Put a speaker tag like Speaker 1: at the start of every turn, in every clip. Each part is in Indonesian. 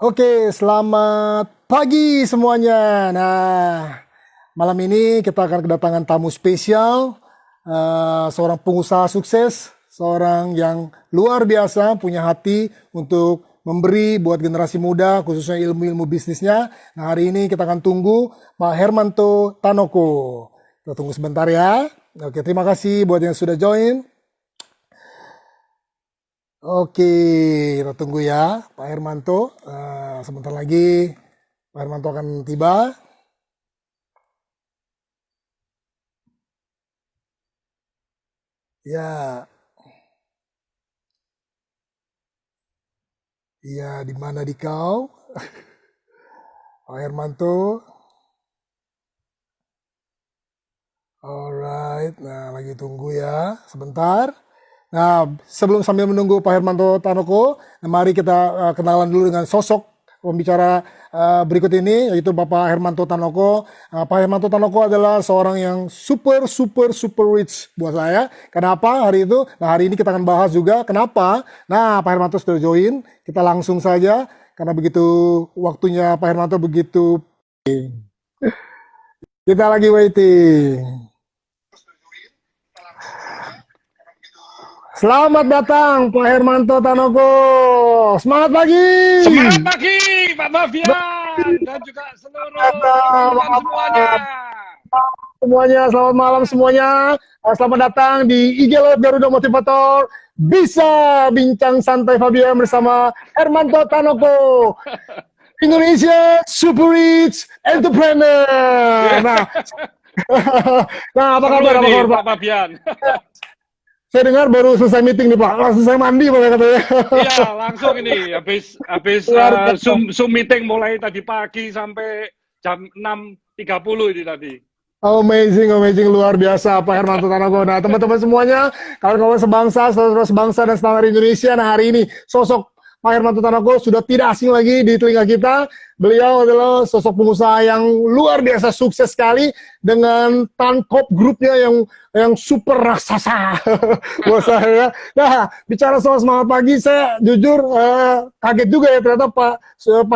Speaker 1: Oke, selamat pagi semuanya. Nah, malam ini kita akan kedatangan tamu spesial, seorang pengusaha sukses, seorang yang luar biasa, punya hati untuk memberi buat generasi muda, khususnya ilmu-ilmu bisnisnya. Nah, hari ini kita akan tunggu Pak Hermanto Tanoko. Kita tunggu sebentar ya. Oke, terima kasih buat yang sudah join. Oke, kita tunggu ya, Pak Hermanto. Sebentar lagi Pak Hermanto akan tiba. Ya, ya, di mana di kau, Pak Hermanto? Alright, nah lagi tunggu ya, sebentar. Nah, sebelum sambil menunggu Pak Hermanto Tanoko, nah mari kita kenalan dulu dengan sosok pembicara berikut ini, yaitu Bapak Hermanto Tanoko. Pak Hermanto Tanoko adalah seorang yang super, super, super rich buat saya. Kenapa hari itu? Nah, hari ini kita akan bahas juga kenapa. Nah, Pak Hermanto sudah join, kita langsung saja, karena begitu waktunya Pak Hermanto begitu, kita lagi waiting. Selamat datang Pak Hermanto Tanoko. Semangat pagi.
Speaker 2: Semangat pagi, Pak Mafian, dan juga seluruh teman-teman semuanya.
Speaker 1: Semuanya, selamat malam semuanya. Selamat datang di IG Live Garuda Motivator. Bisa bincang santai Fabian bersama Hermanto Tanoko. Indonesia Super Rich Entrepreneur. Nah, nah apa
Speaker 2: Seru
Speaker 1: kabar, apa
Speaker 2: ini,
Speaker 1: kabar Pak?
Speaker 2: Pak Mafian.
Speaker 1: Saya dengar baru selesai meeting nih Pak. Langsung saya mandi Pak katanya.
Speaker 2: Iya, langsung ini, habis
Speaker 1: Luar biasa.
Speaker 2: Zoom meeting mulai tadi pagi sampai jam 6.30 ini tadi.
Speaker 1: Amazing, amazing, luar biasa Pak Hermanto Tanago. Nah, teman-teman semuanya, kawan-kawan sebangsa, saudara sebangsa dan setanah Indonesia. Nah, hari ini sosok Pak Hermanto Tanago sudah tidak asing lagi di telinga kita. Beliau adalah sosok pengusaha yang luar biasa sukses sekali dengan Tankop grupnya yang super raksasa buat saya. Nah, bicara soal semangat pagi, saya jujur kaget juga ya ternyata Pak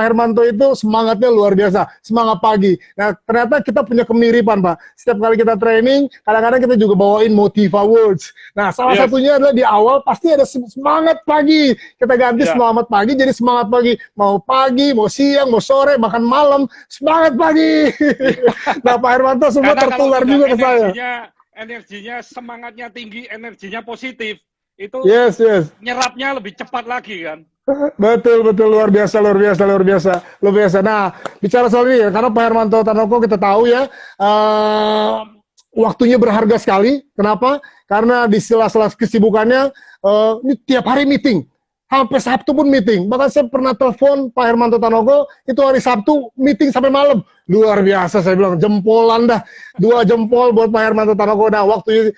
Speaker 1: Hermanto itu semangatnya luar biasa, semangat pagi. Nah, ternyata kita punya kemiripan, Pak. Setiap kali kita training, kadang-kadang kita juga bawain Motiva Words. Nah, salah
Speaker 2: Yes,
Speaker 1: satunya adalah di awal pasti ada semangat pagi. Kita ganti
Speaker 2: ya.
Speaker 1: semangat pagi jadi semangat pagi, mau siang, mau sore, bahkan malam, semangat pagi. Nah, Pak Hermanto semua
Speaker 2: Karena kalau
Speaker 1: tertular
Speaker 2: sudah
Speaker 1: juga ke saya.
Speaker 2: energinya semangatnya tinggi, energinya positif, itu
Speaker 1: Yes, yes.
Speaker 2: nyerapnya lebih cepat lagi kan.
Speaker 1: Betul, betul, luar biasa, luar biasa, luar biasa, luar biasa. Nah, bicara soal ini, karena Pak Hermanto Tanoko kita tahu ya, waktunya berharga sekali. Kenapa? Karena di sela-sela kesibukannya, ini tiap hari meeting. Sampai Sabtu pun meeting. Bahkan saya pernah telepon Pak Hermanto Tanoko, itu hari Sabtu meeting sampai malam. Luar biasa, saya bilang, jempolan dah. 2 jempol buat Pak Hermanto Tanoko. Nah, waktu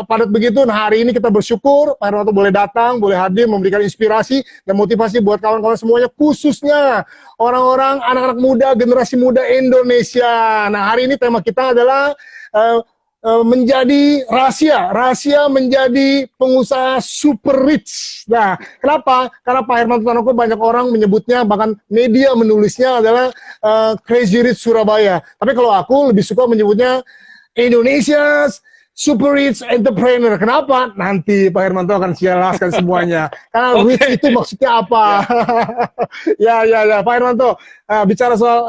Speaker 1: padat begitu, nah hari ini kita bersyukur Pak Hermanto boleh datang, boleh hadir, memberikan inspirasi dan motivasi buat kawan-kawan semuanya, khususnya orang-orang, anak-anak muda, generasi muda Indonesia. Nah, hari ini tema kita adalah uh, menjadi rahasia menjadi pengusaha super rich. Nah, kenapa? Karena Pak Hermanto Tanoko banyak orang menyebutnya, bahkan media menulisnya adalah Crazy Rich Surabaya. Tapi kalau aku lebih suka menyebutnya Indonesia Super Rich Entrepreneur. Kenapa? Nanti Pak Hermanto akan jelaskan semuanya. Karena rich
Speaker 2: Oke,
Speaker 1: itu maksudnya apa?
Speaker 2: ya.
Speaker 1: Ya, Pak Hermanto. Bicara soal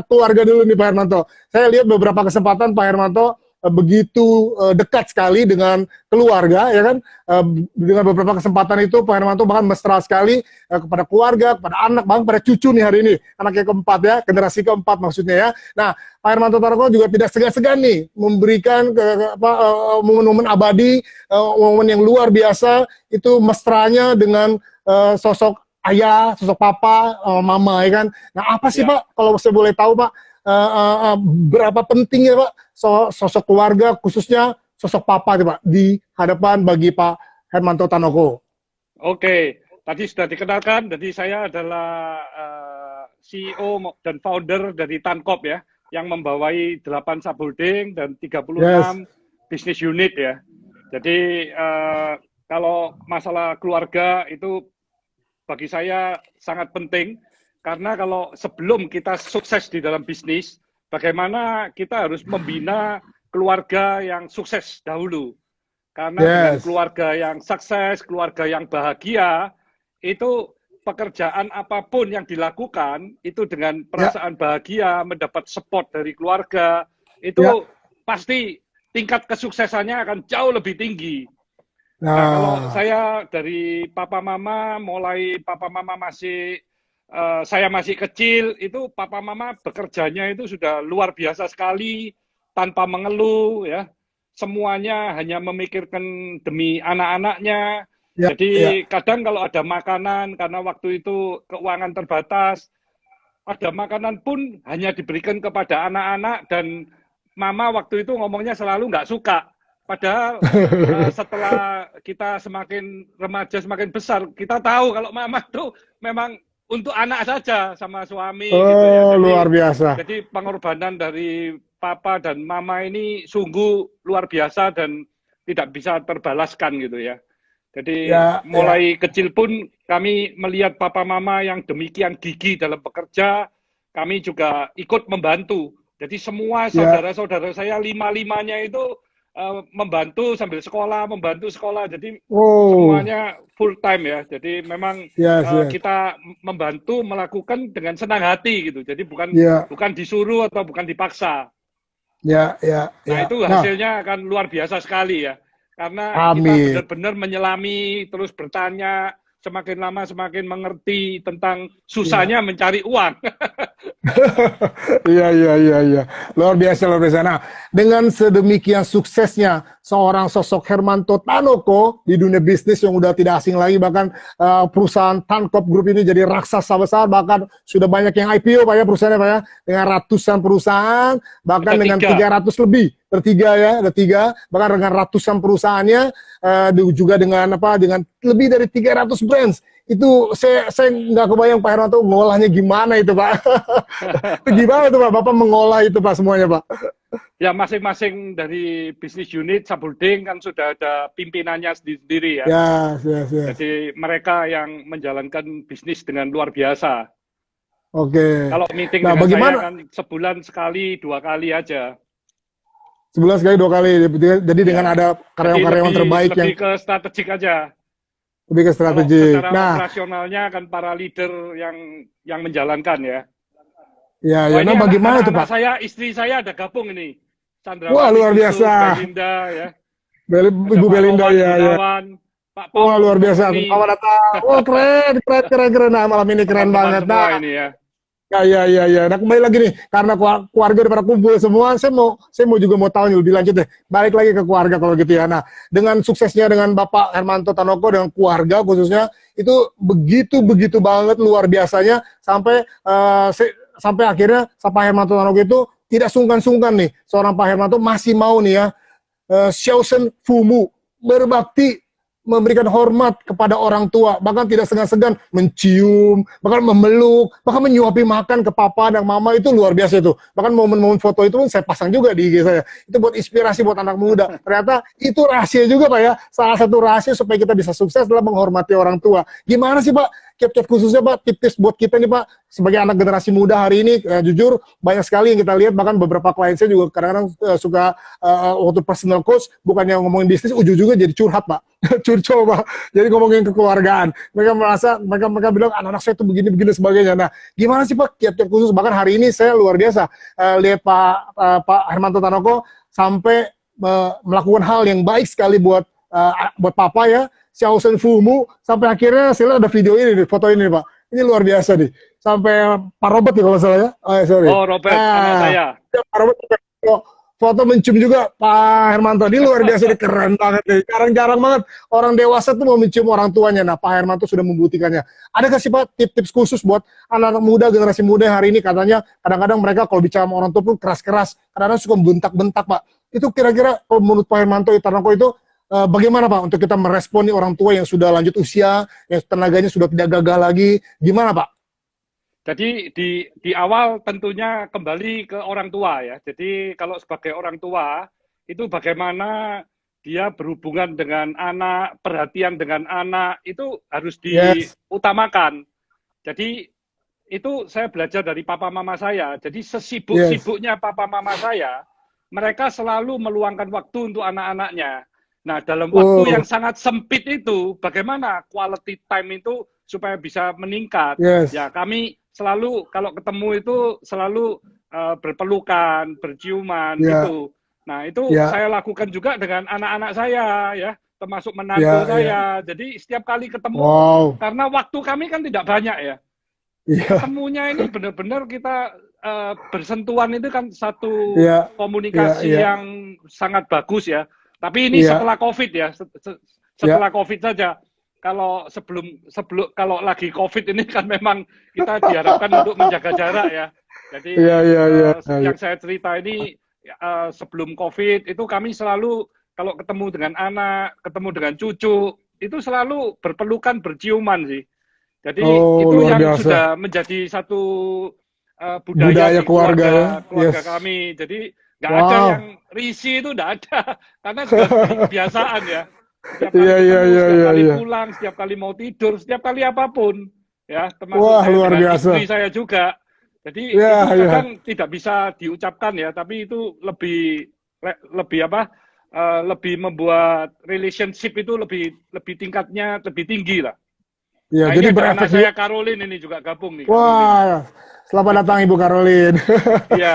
Speaker 1: keluarga dulu nih Pak Hermanto. Saya lihat beberapa kesempatan Pak Hermanto begitu dekat sekali dengan keluarga, ya kan? Dengan beberapa kesempatan itu Pak Hermanto bahkan mesra sekali kepada keluarga, kepada anak, bahkan pada cucu nih hari ini, anaknya keempat ya, generasi keempat maksudnya ya. Nah, Pak Hermanto Tarko juga tidak segan-segan nih memberikan momen-momen abadi, momen yang luar biasa itu mesranya dengan sosok ayah, sosok papa, mama ya kan. Nah, apa sih
Speaker 2: Ya.
Speaker 1: Pak kalau saya boleh tahu Pak, berapa pentingnya Pak sosok keluarga, khususnya sosok papa Pak di hadapan bagi Pak Hermanto Tanoko?
Speaker 2: Oke, tadi sudah dikenalkan. Jadi saya adalah CEO dan founder dari Tankop ya, yang membawai 8 subholding dan
Speaker 1: Yes,
Speaker 2: 36 bisnis unit ya. Jadi kalau masalah keluarga itu bagi saya sangat penting Karena kalau sebelum kita sukses di dalam bisnis, bagaimana kita harus membina keluarga yang sukses dahulu. Karena dengan
Speaker 1: Yes.
Speaker 2: keluarga yang sukses, keluarga yang bahagia, itu pekerjaan apapun yang dilakukan, itu dengan
Speaker 1: Ya,
Speaker 2: perasaan bahagia, mendapat support dari keluarga,
Speaker 1: ya.
Speaker 2: itu pasti tingkat kesuksesannya akan jauh lebih tinggi. Nah, kalau
Speaker 1: Nah,
Speaker 2: saya dari papa mama, mulai papa mama saya masih kecil, itu papa mama bekerjanya itu sudah luar biasa sekali, tanpa mengeluh, ya. Semuanya hanya memikirkan demi anak-anaknya.
Speaker 1: ya, ya.
Speaker 2: Jadi kadang kalau ada makanan, karena waktu itu keuangan terbatas, ada makanan pun hanya diberikan kepada anak-anak, dan mama waktu itu ngomongnya selalu nggak suka. Padahal setelah kita semakin remaja, semakin besar, kita tahu kalau mama itu memang untuk anak saja sama suami gitu ya.
Speaker 1: Oh, luar
Speaker 2: Jadi
Speaker 1: biasa.
Speaker 2: pengorbanan dari papa dan mama ini sungguh luar biasa dan tidak bisa terbalaskan gitu ya. Jadi
Speaker 1: Ya, ya,
Speaker 2: mulai kecil pun kami melihat papa mama yang demikian gigih dalam bekerja, kami juga ikut membantu. Jadi semua
Speaker 1: ya.
Speaker 2: saudara-saudara saya lima-limanya itu membantu sambil sekolah, membantu sekolah. Jadi
Speaker 1: Oh,
Speaker 2: semuanya full time ya. Jadi memang
Speaker 1: yes, yes.
Speaker 2: kita membantu melakukan dengan senang hati gitu. Jadi bukan
Speaker 1: Ya,
Speaker 2: bukan disuruh atau bukan dipaksa.
Speaker 1: ya, ya,
Speaker 2: Nah,
Speaker 1: ya.
Speaker 2: itu
Speaker 1: Nah,
Speaker 2: hasilnya akan luar biasa sekali ya. Karena kita
Speaker 1: amin.
Speaker 2: benar-benar menyelami, terus bertanya, semakin lama semakin mengerti tentang
Speaker 1: Ya.
Speaker 2: susahnya mencari uang.
Speaker 1: Iya, iya, iya, iya. Luar biasa, luar biasa. Nah, dengan sedemikian suksesnya seorang sosok Hermanto Tanoko di dunia bisnis yang udah tidak asing lagi, bahkan perusahaan Tankop Group ini jadi raksasa besar, bahkan sudah banyak yang IPO, Pak ya, perusahaannya, Pak ya, dengan ratusan perusahaan, bahkan
Speaker 2: Ada
Speaker 1: dengan
Speaker 2: tiga.
Speaker 1: 300 lebih, bertiga ya, ada tiga, bahkan dengan ratusan perusahaannya, juga dengan apa, dengan lebih dari 300 brands. Itu saya nggak kebayang Pak Hermanto ngolahnya gimana itu Pak. Itu gimana tuh Pak, Bapak mengolah itu Pak semuanya Pak?
Speaker 2: Ya, masing-masing dari bisnis unit Sabulding kan sudah ada pimpinannya sendiri ya.
Speaker 1: Yes, yes, yes.
Speaker 2: Jadi mereka yang menjalankan bisnis dengan luar biasa.
Speaker 1: Oke.
Speaker 2: Kalau meeting
Speaker 1: Nah,
Speaker 2: dengan saya
Speaker 1: bagaimana?
Speaker 2: kan sebulan sekali, 2 kali aja.
Speaker 1: Sebulan sekali, dua kali. Jadi dengan
Speaker 2: Ya.
Speaker 1: ada
Speaker 2: Jadi
Speaker 1: karyawan-karyawan terbaik yang
Speaker 2: lebih ke strategik aja.
Speaker 1: lebih ke
Speaker 2: Kalau
Speaker 1: strategik.
Speaker 2: secara
Speaker 1: Nah,
Speaker 2: operasionalnya kan para leader yang menjalankan ya.
Speaker 1: ya,
Speaker 2: Wah,
Speaker 1: ya.
Speaker 2: ini
Speaker 1: Nah, bagaimana tuh
Speaker 2: anak-anak
Speaker 1: Pak?
Speaker 2: saya, istri saya ada gabung ini.
Speaker 1: Wah,
Speaker 2: Chandrawati
Speaker 1: luar
Speaker 2: Khusus,
Speaker 1: biasa.
Speaker 2: Belinda ya. Ada
Speaker 1: Ibu
Speaker 2: Pak
Speaker 1: Belinda,
Speaker 2: Wawan
Speaker 1: ya, ya.
Speaker 2: Gunawan, Pak
Speaker 1: Wah,
Speaker 2: Paul
Speaker 1: luar biasa.
Speaker 2: Company,
Speaker 1: Selamat datang. Wah, keren, keren, keren, keren. Nah, malam ini keren
Speaker 2: teman-teman
Speaker 1: banget.
Speaker 2: semua
Speaker 1: Nah,
Speaker 2: ini ya.
Speaker 1: ya, ya, ya, ya. Nah, kembali lagi nih, karena keluarga udah pada kumpul semua, saya mau juga mau tahu nih lebih lanjut deh. Balik lagi ke keluarga kalau gitu ya. Nah, dengan suksesnya dengan Bapak Hermanto Tanoko dengan keluarga khususnya itu begitu begitu banget luar biasanya sampai sampai akhirnya Pak Hermanto Tanoko itu tidak sungkan-sungkan nih seorang Pak Hermanto masih mau nih ya Xiaoshen Fumu berbakti memberikan hormat kepada orang tua, bahkan tidak segan-segan mencium, bahkan memeluk, bahkan menyuapi makan ke papa dan mama itu luar biasa itu. Bahkan momen-momen foto itu pun saya pasang juga di IG saya. Itu buat inspirasi buat anak muda. Ternyata itu rahasia juga Pak ya. Salah satu rahasia supaya kita bisa sukses adalah menghormati orang tua. Gimana sih Pak? Kiat-kiat khususnya Pak, tips buat kita nih Pak, sebagai anak generasi muda hari ini, jujur banyak sekali yang kita lihat, bahkan beberapa klien saya juga kadang-kadang suka waktu personal coach, bukannya ngomongin bisnis, ujung-ujungnya jadi curhat Pak. Curcol Pak. Jadi ngomongin kekeluargaan. Mereka merasa, mereka bilang anak-anak saya itu begini-begini sebagainya. Nah, gimana sih Pak kiat-kiat khusus? Bahkan hari ini saya luar biasa lihat Pak Hermanto Tanoko sampai melakukan hal yang baik sekali buat Papa ya, Xiaoshen Fumu, sampai akhirnya saya lihat ada video ini, foto ini Pak. Ini luar biasa nih. Sampai Pak Robert ya kalau salah ya. Oh, sorry.
Speaker 2: Oh, Robert, anak saya.
Speaker 1: Pak Robert foto mencium juga Pak Hermanto. Ini luar biasa, ini keren banget nih. Jarang-jarang banget orang dewasa tuh mau mencium orang tuanya. Nah, Pak Hermanto sudah membuktikannya. Ada nggak sih Pak tips-tips khusus buat anak-anak muda, generasi muda hari ini? Katanya kadang-kadang mereka kalau bicara sama orang tua pun keras-keras. Kadang-kadang suka bentak-bentak Pak. Itu kira-kira kalau menurut Pak Hermanto Tanoko itu bagaimana Pak untuk kita meresponi orang tua yang sudah lanjut usia, yang tenaganya sudah tidak gagah lagi? Gimana Pak?
Speaker 2: Jadi di awal tentunya kembali ke orang tua ya. Jadi kalau sebagai orang tua itu bagaimana dia berhubungan dengan anak, perhatian dengan anak itu harus
Speaker 1: Yes.
Speaker 2: diutamakan. Jadi itu saya belajar dari papa mama saya. Jadi sesibuk-sibuknya papa mama saya, mereka selalu meluangkan waktu untuk anak-anaknya. Nah, dalam waktu yang sangat sempit itu, bagaimana quality time itu supaya bisa meningkat? Ya, kami selalu kalau ketemu itu selalu berpelukan, berciuman gitu. Nah, itu saya lakukan juga dengan anak-anak saya ya, termasuk menantu saya. Jadi setiap kali ketemu, karena waktu kami kan tidak banyak ya. Ketemunya ini benar-benar kita bersentuhan itu kan satu komunikasi yang sangat bagus ya. Tapi ini setelah COVID ya, setelah COVID saja. Kalau sebelum kalau lagi COVID ini kan memang kita diharapkan untuk menjaga jarak ya. Jadi yang saya cerita ini sebelum COVID itu kami selalu kalau ketemu dengan anak, ketemu dengan cucu itu selalu berpelukan, berciuman sih. Jadi itu yang biasa. Sudah menjadi satu budaya keluarga kami. Jadi nggak ada yang risih itu nggak ada, karena sudah kebiasaan ya. Setiap kali setiap kali pulang, setiap kali mau tidur, setiap kali apapun, ya termasuk saya dengan istri saya juga. Jadi itu kadang tidak bisa diucapkan ya, tapi itu lebih apa? Lebih membuat relationship itu lebih tingkatnya lebih tinggi lah.
Speaker 1: Ya,
Speaker 2: nah,
Speaker 1: jadi
Speaker 2: berefek saya Caroline ini juga gabung nih.
Speaker 1: Wah, selamat datang Ibu Caroline.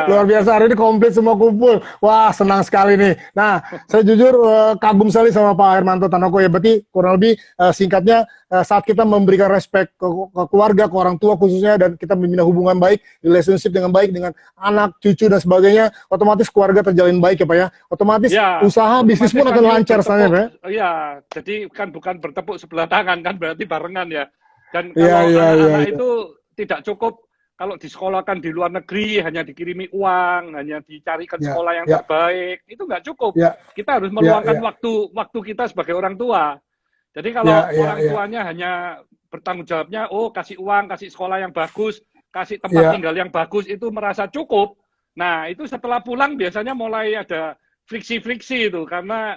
Speaker 1: Luar biasa, hari ini komplit semua kumpul. Wah, senang sekali nih. Nah, saya jujur kagum sekali sama Pak Hermanto Tanoko ya. Berarti kurang lebih singkatnya saat kita memberikan respect ke keluarga, ke orang tua khususnya, dan kita membina hubungan baik, relationship dengan baik dengan anak, cucu dan sebagainya, otomatis keluarga terjalin baik ya Pak ya. Otomatis usaha bisnis pun akan lancar soalnya Pak.
Speaker 2: Iya, jadi kan bukan bertepuk sebelah tangan kan, berarti barengan ya. Dan kalau anak-anak itu tidak cukup kalau disekolahkan di luar negeri, hanya dikirimi uang, hanya dicarikan sekolah yang terbaik, itu nggak cukup. Kita harus meluangkan waktu kita sebagai orang tua. Jadi kalau orang tuanya hanya bertanggung jawabnya, kasih uang, kasih sekolah yang bagus, kasih tempat tinggal yang bagus, itu merasa cukup. Nah, itu setelah pulang biasanya mulai ada friksi-friksi itu, karena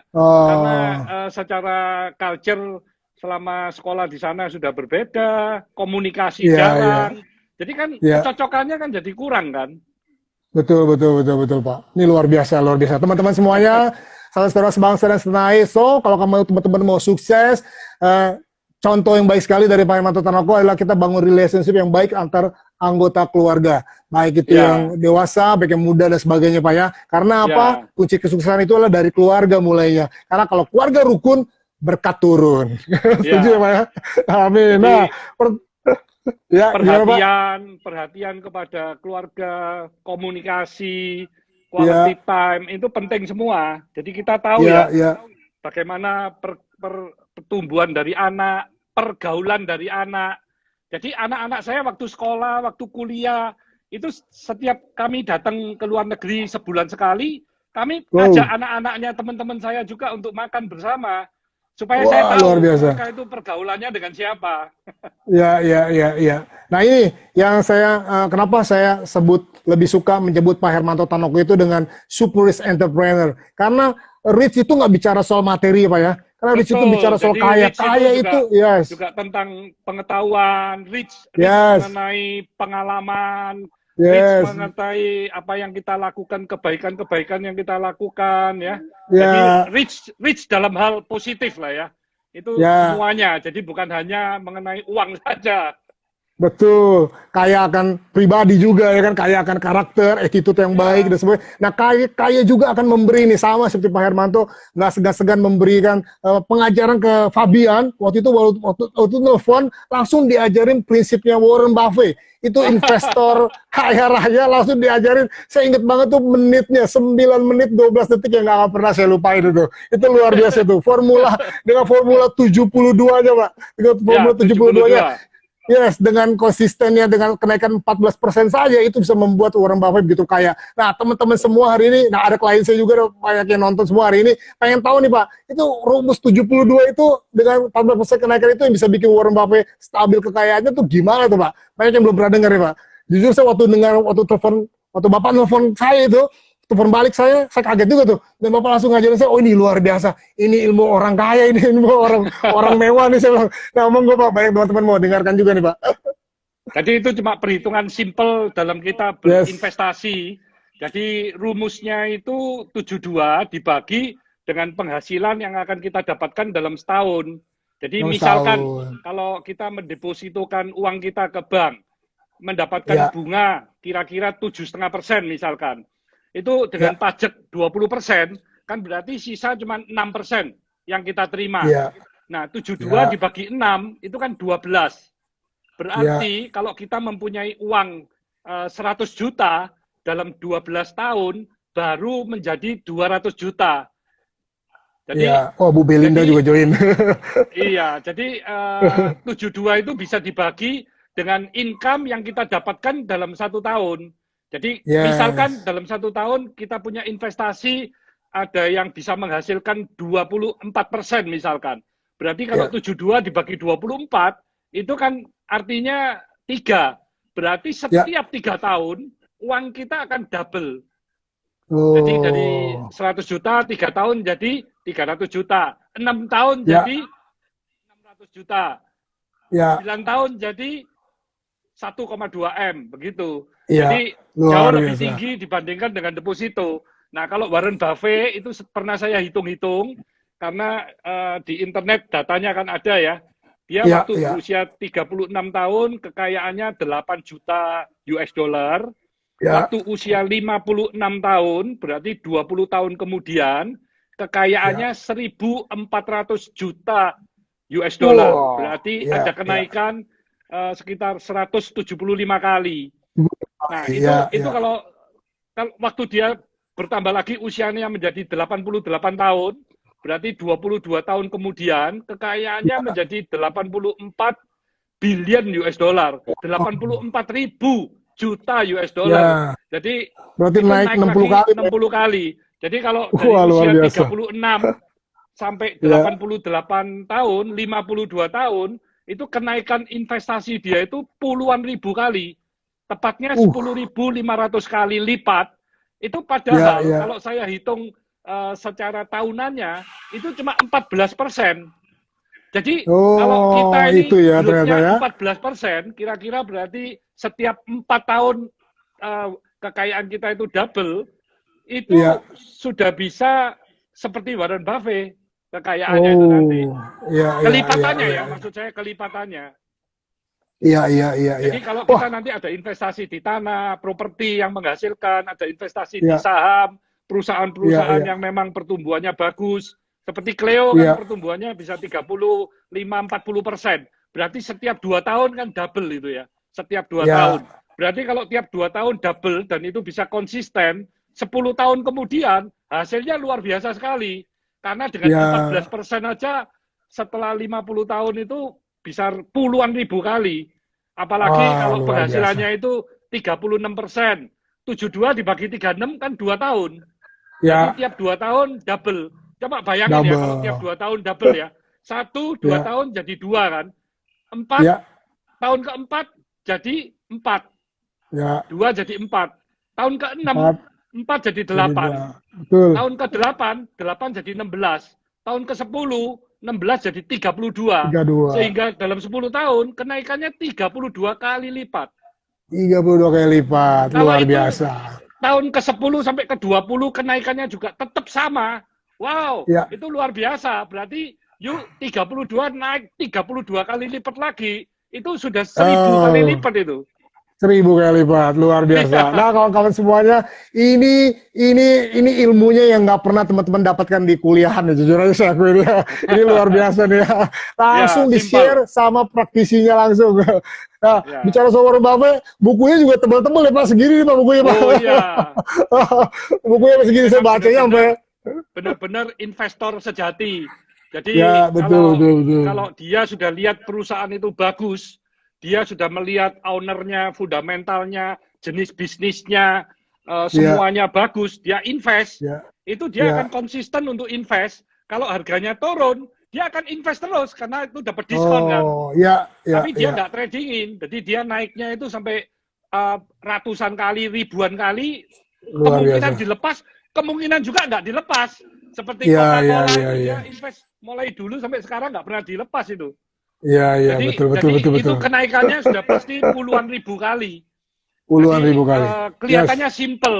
Speaker 2: secara culture selama sekolah di sana sudah berbeda, komunikasi jarang. Jadi kan kecocokannya kan jadi kurang kan?
Speaker 1: Betul Pak. Ini luar biasa. Teman-teman semuanya, saudara sebangsa dan setanah air. So, kalau teman-teman mau sukses, contoh yang baik sekali dari Pak Hermanto Tanoko adalah kita bangun relationship yang baik antar anggota keluarga. Baik itu yang dewasa, baik yang muda dan sebagainya Pak ya. Karena apa? Kunci kesuksesan itu adalah dari keluarga mulainya. Karena kalau keluarga rukun, berkat turun. Setuju ya Pak ya? Amin. Nah,
Speaker 2: perhatian kepada keluarga, komunikasi, quality time itu penting semua. Jadi kita tahu bagaimana pertumbuhan dari anak, pergaulan dari anak. Jadi anak-anak saya waktu sekolah, waktu kuliah itu setiap kami datang ke luar negeri sebulan sekali, kami ajak anak-anaknya teman-teman saya juga untuk makan bersama. Supaya saya tahu mereka itu pergaulannya dengan siapa.
Speaker 1: Ya. Nah ini yang kenapa saya lebih suka menyebut Pak Hermanto Tanoko itu dengan super rich entrepreneur. Karena rich itu nggak bicara soal materi Pak ya. Karena rich itu bicara soal kaya. Kaya itu
Speaker 2: juga tentang pengetahuan, rich mengenai pengalaman, rich mengenai apa yang kita lakukan, kebaikan-kebaikan yang kita lakukan ya. Jadi rich dalam hal positif lah ya. Itu semuanya. Jadi bukan hanya mengenai uang saja.
Speaker 1: Betul, kaya akan pribadi juga ya kan, kaya akan karakter, attitude yang baik dan sebagainya. Nah kaya juga akan memberi nih, sama seperti Pak Hermanto nggak segan-segan memberikan pengajaran ke Fabian. Waktu itu nelfon langsung diajarin prinsipnya Warren Buffett. Itu investor kaya raya langsung diajarin. Saya inget banget tuh menitnya, 9 menit 12 detik yang nggak akan pernah saya lupain itu. Itu luar biasa tuh. Dengan formula 72-nya Pak. Dengan formula 72-nya. Yes, dengan konsistennya, dengan kenaikan 14% saja, itu bisa membuat Warren Buffett begitu kaya. Nah, teman-teman semua hari ini, ada klien saya juga banyak yang nonton semua hari ini, pengen tahu nih Pak, itu rumus 72 itu dengan 14% kenaikan itu yang bisa bikin Warren Buffett stabil kekayaannya tuh gimana tuh Pak? Banyak yang belum pernah dengar ya Pak. Jujur saya waktu Bapak nelfon saya itu, telepon balik saya kaget juga tuh. Dan Bapak langsung ngajarin saya, ini luar biasa. Ini ilmu orang kaya, ini ilmu orang mewah nih. Saya bilang, nah omong gue Pak, banyak teman-teman mau dengarkan juga nih Pak.
Speaker 2: Jadi itu cuma perhitungan simple dalam kita
Speaker 1: Yes.
Speaker 2: berinvestasi. Jadi rumusnya itu 72 dibagi dengan penghasilan yang akan kita dapatkan dalam setahun. Jadi
Speaker 1: Dalam
Speaker 2: misalkan
Speaker 1: setahun.
Speaker 2: kalau kita mendepositokan uang kita ke bank, mendapatkan
Speaker 1: Ya,
Speaker 2: bunga kira-kira 7,5% misalkan. Itu dengan
Speaker 1: ya,
Speaker 2: pajak 20%, kan berarti sisa cuma 6% yang kita terima.
Speaker 1: ya,
Speaker 2: Nah, 72
Speaker 1: ya,
Speaker 2: dibagi 6 itu kan 12.
Speaker 1: ya,
Speaker 2: Berarti kalau kita mempunyai uang 100 juta dalam 12 tahun baru menjadi 200 juta. Jadi
Speaker 1: ya. Oh, Bu Belinda
Speaker 2: jadi
Speaker 1: juga join.
Speaker 2: iya, jadi 72 itu bisa dibagi dengan income yang kita dapatkan dalam satu tahun. Jadi misalkan
Speaker 1: Yes.
Speaker 2: dalam satu tahun kita punya investasi ada yang bisa menghasilkan 24% misalkan. Berarti kalau
Speaker 1: Ya,
Speaker 2: 72 dibagi 24 itu kan artinya 3. Berarti
Speaker 1: ya.
Speaker 2: setiap 3 tahun uang kita akan double. Jadi dari
Speaker 1: Oh,
Speaker 2: 100 juta 3 tahun jadi 300 juta. 6 tahun
Speaker 1: ya,
Speaker 2: jadi 600 juta.
Speaker 1: ya,
Speaker 2: 9 tahun jadi 1,2 M, begitu.
Speaker 1: ya.
Speaker 2: Jadi jauh
Speaker 1: Luar
Speaker 2: lebih
Speaker 1: biasa.
Speaker 2: tinggi dibandingkan dengan deposito. Nah, kalau Warren Buffett itu pernah saya hitung-hitung, karena di internet datanya kan ada ya. Dia
Speaker 1: Ya,
Speaker 2: waktu
Speaker 1: ya,
Speaker 2: berusia 36 tahun, kekayaannya 8 juta US dollar.
Speaker 1: ya,
Speaker 2: Waktu usia 56 tahun, berarti 20 tahun kemudian,
Speaker 1: ya.
Speaker 2: kekayaannya 1.400 juta US dollar.
Speaker 1: Wow,
Speaker 2: Berarti ada
Speaker 1: ya, ya.
Speaker 2: kenaikan sekitar 175 kali. Nah,
Speaker 1: Ya,
Speaker 2: itu
Speaker 1: ya,
Speaker 2: kalau waktu dia bertambah lagi usianya menjadi 88 tahun, berarti 22 tahun kemudian kekayaannya
Speaker 1: ya,
Speaker 2: menjadi 84 billion US dollar, 84.000 juta US dollar.
Speaker 1: ya.
Speaker 2: Jadi
Speaker 1: Berarti
Speaker 2: itu
Speaker 1: naik
Speaker 2: naik
Speaker 1: 60
Speaker 2: lagi
Speaker 1: kali.
Speaker 2: 60 kali. Jadi kalau dari
Speaker 1: Wah, luar
Speaker 2: usia
Speaker 1: biasa.
Speaker 2: 36 sampai
Speaker 1: Ya,
Speaker 2: 88 tahun, 52 tahun, itu kenaikan investasi dia itu puluhan ribu kali. Tepatnya
Speaker 1: uh,
Speaker 2: 10.500 kali lipat. Itu
Speaker 1: ya,
Speaker 2: padahal
Speaker 1: ya.
Speaker 2: kalau saya hitung secara tahunannya, itu cuma 14%. Jadi kalau
Speaker 1: Oh,
Speaker 2: kita
Speaker 1: itu
Speaker 2: ini
Speaker 1: ya ternyata
Speaker 2: growth-nya
Speaker 1: ya.
Speaker 2: 14%, kira-kira berarti setiap 4 tahun kekayaan kita itu double,
Speaker 1: Iya.
Speaker 2: itu sudah bisa seperti Warren Buffett kekayaannya itu nanti.
Speaker 1: Oh, iya, iya, iya,
Speaker 2: Kelipatannya
Speaker 1: iya,
Speaker 2: ya,
Speaker 1: iya,
Speaker 2: maksud saya kelipatannya.
Speaker 1: iya, iya, iya, iya.
Speaker 2: Jadi kalau
Speaker 1: Wah,
Speaker 2: kita nanti ada investasi di tanah, properti yang menghasilkan, ada investasi di
Speaker 1: iya,
Speaker 2: saham,
Speaker 1: iya,
Speaker 2: perusahaan-perusahaan
Speaker 1: iya,
Speaker 2: yang memang pertumbuhannya bagus, seperti Cleo kan
Speaker 1: iya.
Speaker 2: pertumbuhannya bisa 35-40%. Berarti setiap 2 tahun kan double itu ya, setiap 2 tahun.
Speaker 1: Ya,
Speaker 2: Berarti kalau tiap 2 tahun double dan itu bisa konsisten, 10 tahun kemudian hasilnya luar biasa sekali. Karena dengan
Speaker 1: ya.
Speaker 2: 14% aja setelah 50 tahun itu bisa puluhan ribu kali. Apalagi
Speaker 1: Wah,
Speaker 2: kalau
Speaker 1: luar biasa.
Speaker 2: penghasilannya itu 36%. 72 dibagi 36 kan 2 tahun. Berarti
Speaker 1: Ya,
Speaker 2: tiap 2 tahun double. Coba bayangin ya kalau tiap
Speaker 1: double.
Speaker 2: 2 tahun double ya. Satu, dua
Speaker 1: Ya,
Speaker 2: tahun jadi 2 kan. Empat,
Speaker 1: ya,
Speaker 2: tahun keempat jadi 4.
Speaker 1: ya.
Speaker 2: 2 jadi 4. Tahun ke-6,
Speaker 1: Empat
Speaker 2: 4 jadi
Speaker 1: jadi
Speaker 2: 8.
Speaker 1: dua. Betul.
Speaker 2: Tahun ke-8, 8 jadi 16. Tahun ke-10, 16 jadi 32.
Speaker 1: 32.
Speaker 2: Sehingga dalam 10 tahun kenaikannya 32 kali lipat.
Speaker 1: 32 kali lipat.
Speaker 2: Kalau
Speaker 1: Luar
Speaker 2: itu
Speaker 1: biasa.
Speaker 2: tahun ke-10 sampai ke-20 kenaikannya juga tetap sama. Wow,
Speaker 1: Ya.
Speaker 2: itu luar biasa. Berarti yuk 32 naik 32 kali lipat lagi. Itu sudah 1.000 kali
Speaker 1: Oh.
Speaker 2: lipat itu.
Speaker 1: 1000 kali lipat, luar biasa.
Speaker 2: Iya.
Speaker 1: Nah, kawan-kawan semuanya, ini ilmunya yang nggak pernah teman-teman dapatkan di kuliahan ya, jujur aja saya akuin ya. Ini luar biasa nih ya.
Speaker 2: Ya,
Speaker 1: Langsung
Speaker 2: simple.
Speaker 1: di-share sama praktisinya langsung. Nah,
Speaker 2: Ya.
Speaker 1: bicara soal Warren Buffett, bukunya juga tebal-tebal ya Pak, segini nih Pak bukunya Pak.
Speaker 2: Oh iya,
Speaker 1: Bukunya segini saya
Speaker 2: memang
Speaker 1: bacanya sampai,
Speaker 2: benar-benar investor sejati. Jadi
Speaker 1: ya betul,
Speaker 2: kalau
Speaker 1: betul, betul.
Speaker 2: kalau dia sudah lihat perusahaan itu bagus, dia sudah melihat ownernya, fundamentalnya, jenis bisnisnya,
Speaker 1: Ya,
Speaker 2: semuanya bagus, dia invest,
Speaker 1: ya,
Speaker 2: itu dia akan
Speaker 1: ya.
Speaker 2: konsisten untuk invest. Kalau harganya turun, dia akan invest terus karena itu dapat diskon kan.
Speaker 1: Oh, ya, ya,
Speaker 2: Tapi dia
Speaker 1: ya.
Speaker 2: nggak tradingin, jadi dia naiknya itu sampai ratusan kali, ribuan kali,
Speaker 1: Luar
Speaker 2: kemungkinan
Speaker 1: biasa.
Speaker 2: dilepas, kemungkinan juga nggak dilepas. Seperti
Speaker 1: Ya, ya,
Speaker 2: Coca-Cola
Speaker 1: ya,
Speaker 2: itu
Speaker 1: ya.
Speaker 2: dia invest mulai dulu sampai sekarang nggak pernah dilepas itu.
Speaker 1: Iya, iya,
Speaker 2: Jadi
Speaker 1: betul, betul,
Speaker 2: jadi
Speaker 1: betul,
Speaker 2: itu
Speaker 1: betul.
Speaker 2: kenaikannya sudah pasti puluhan ribu kali.
Speaker 1: Puluhan
Speaker 2: Jadi
Speaker 1: ribu kali.
Speaker 2: kelihatannya
Speaker 1: Yes.
Speaker 2: simple,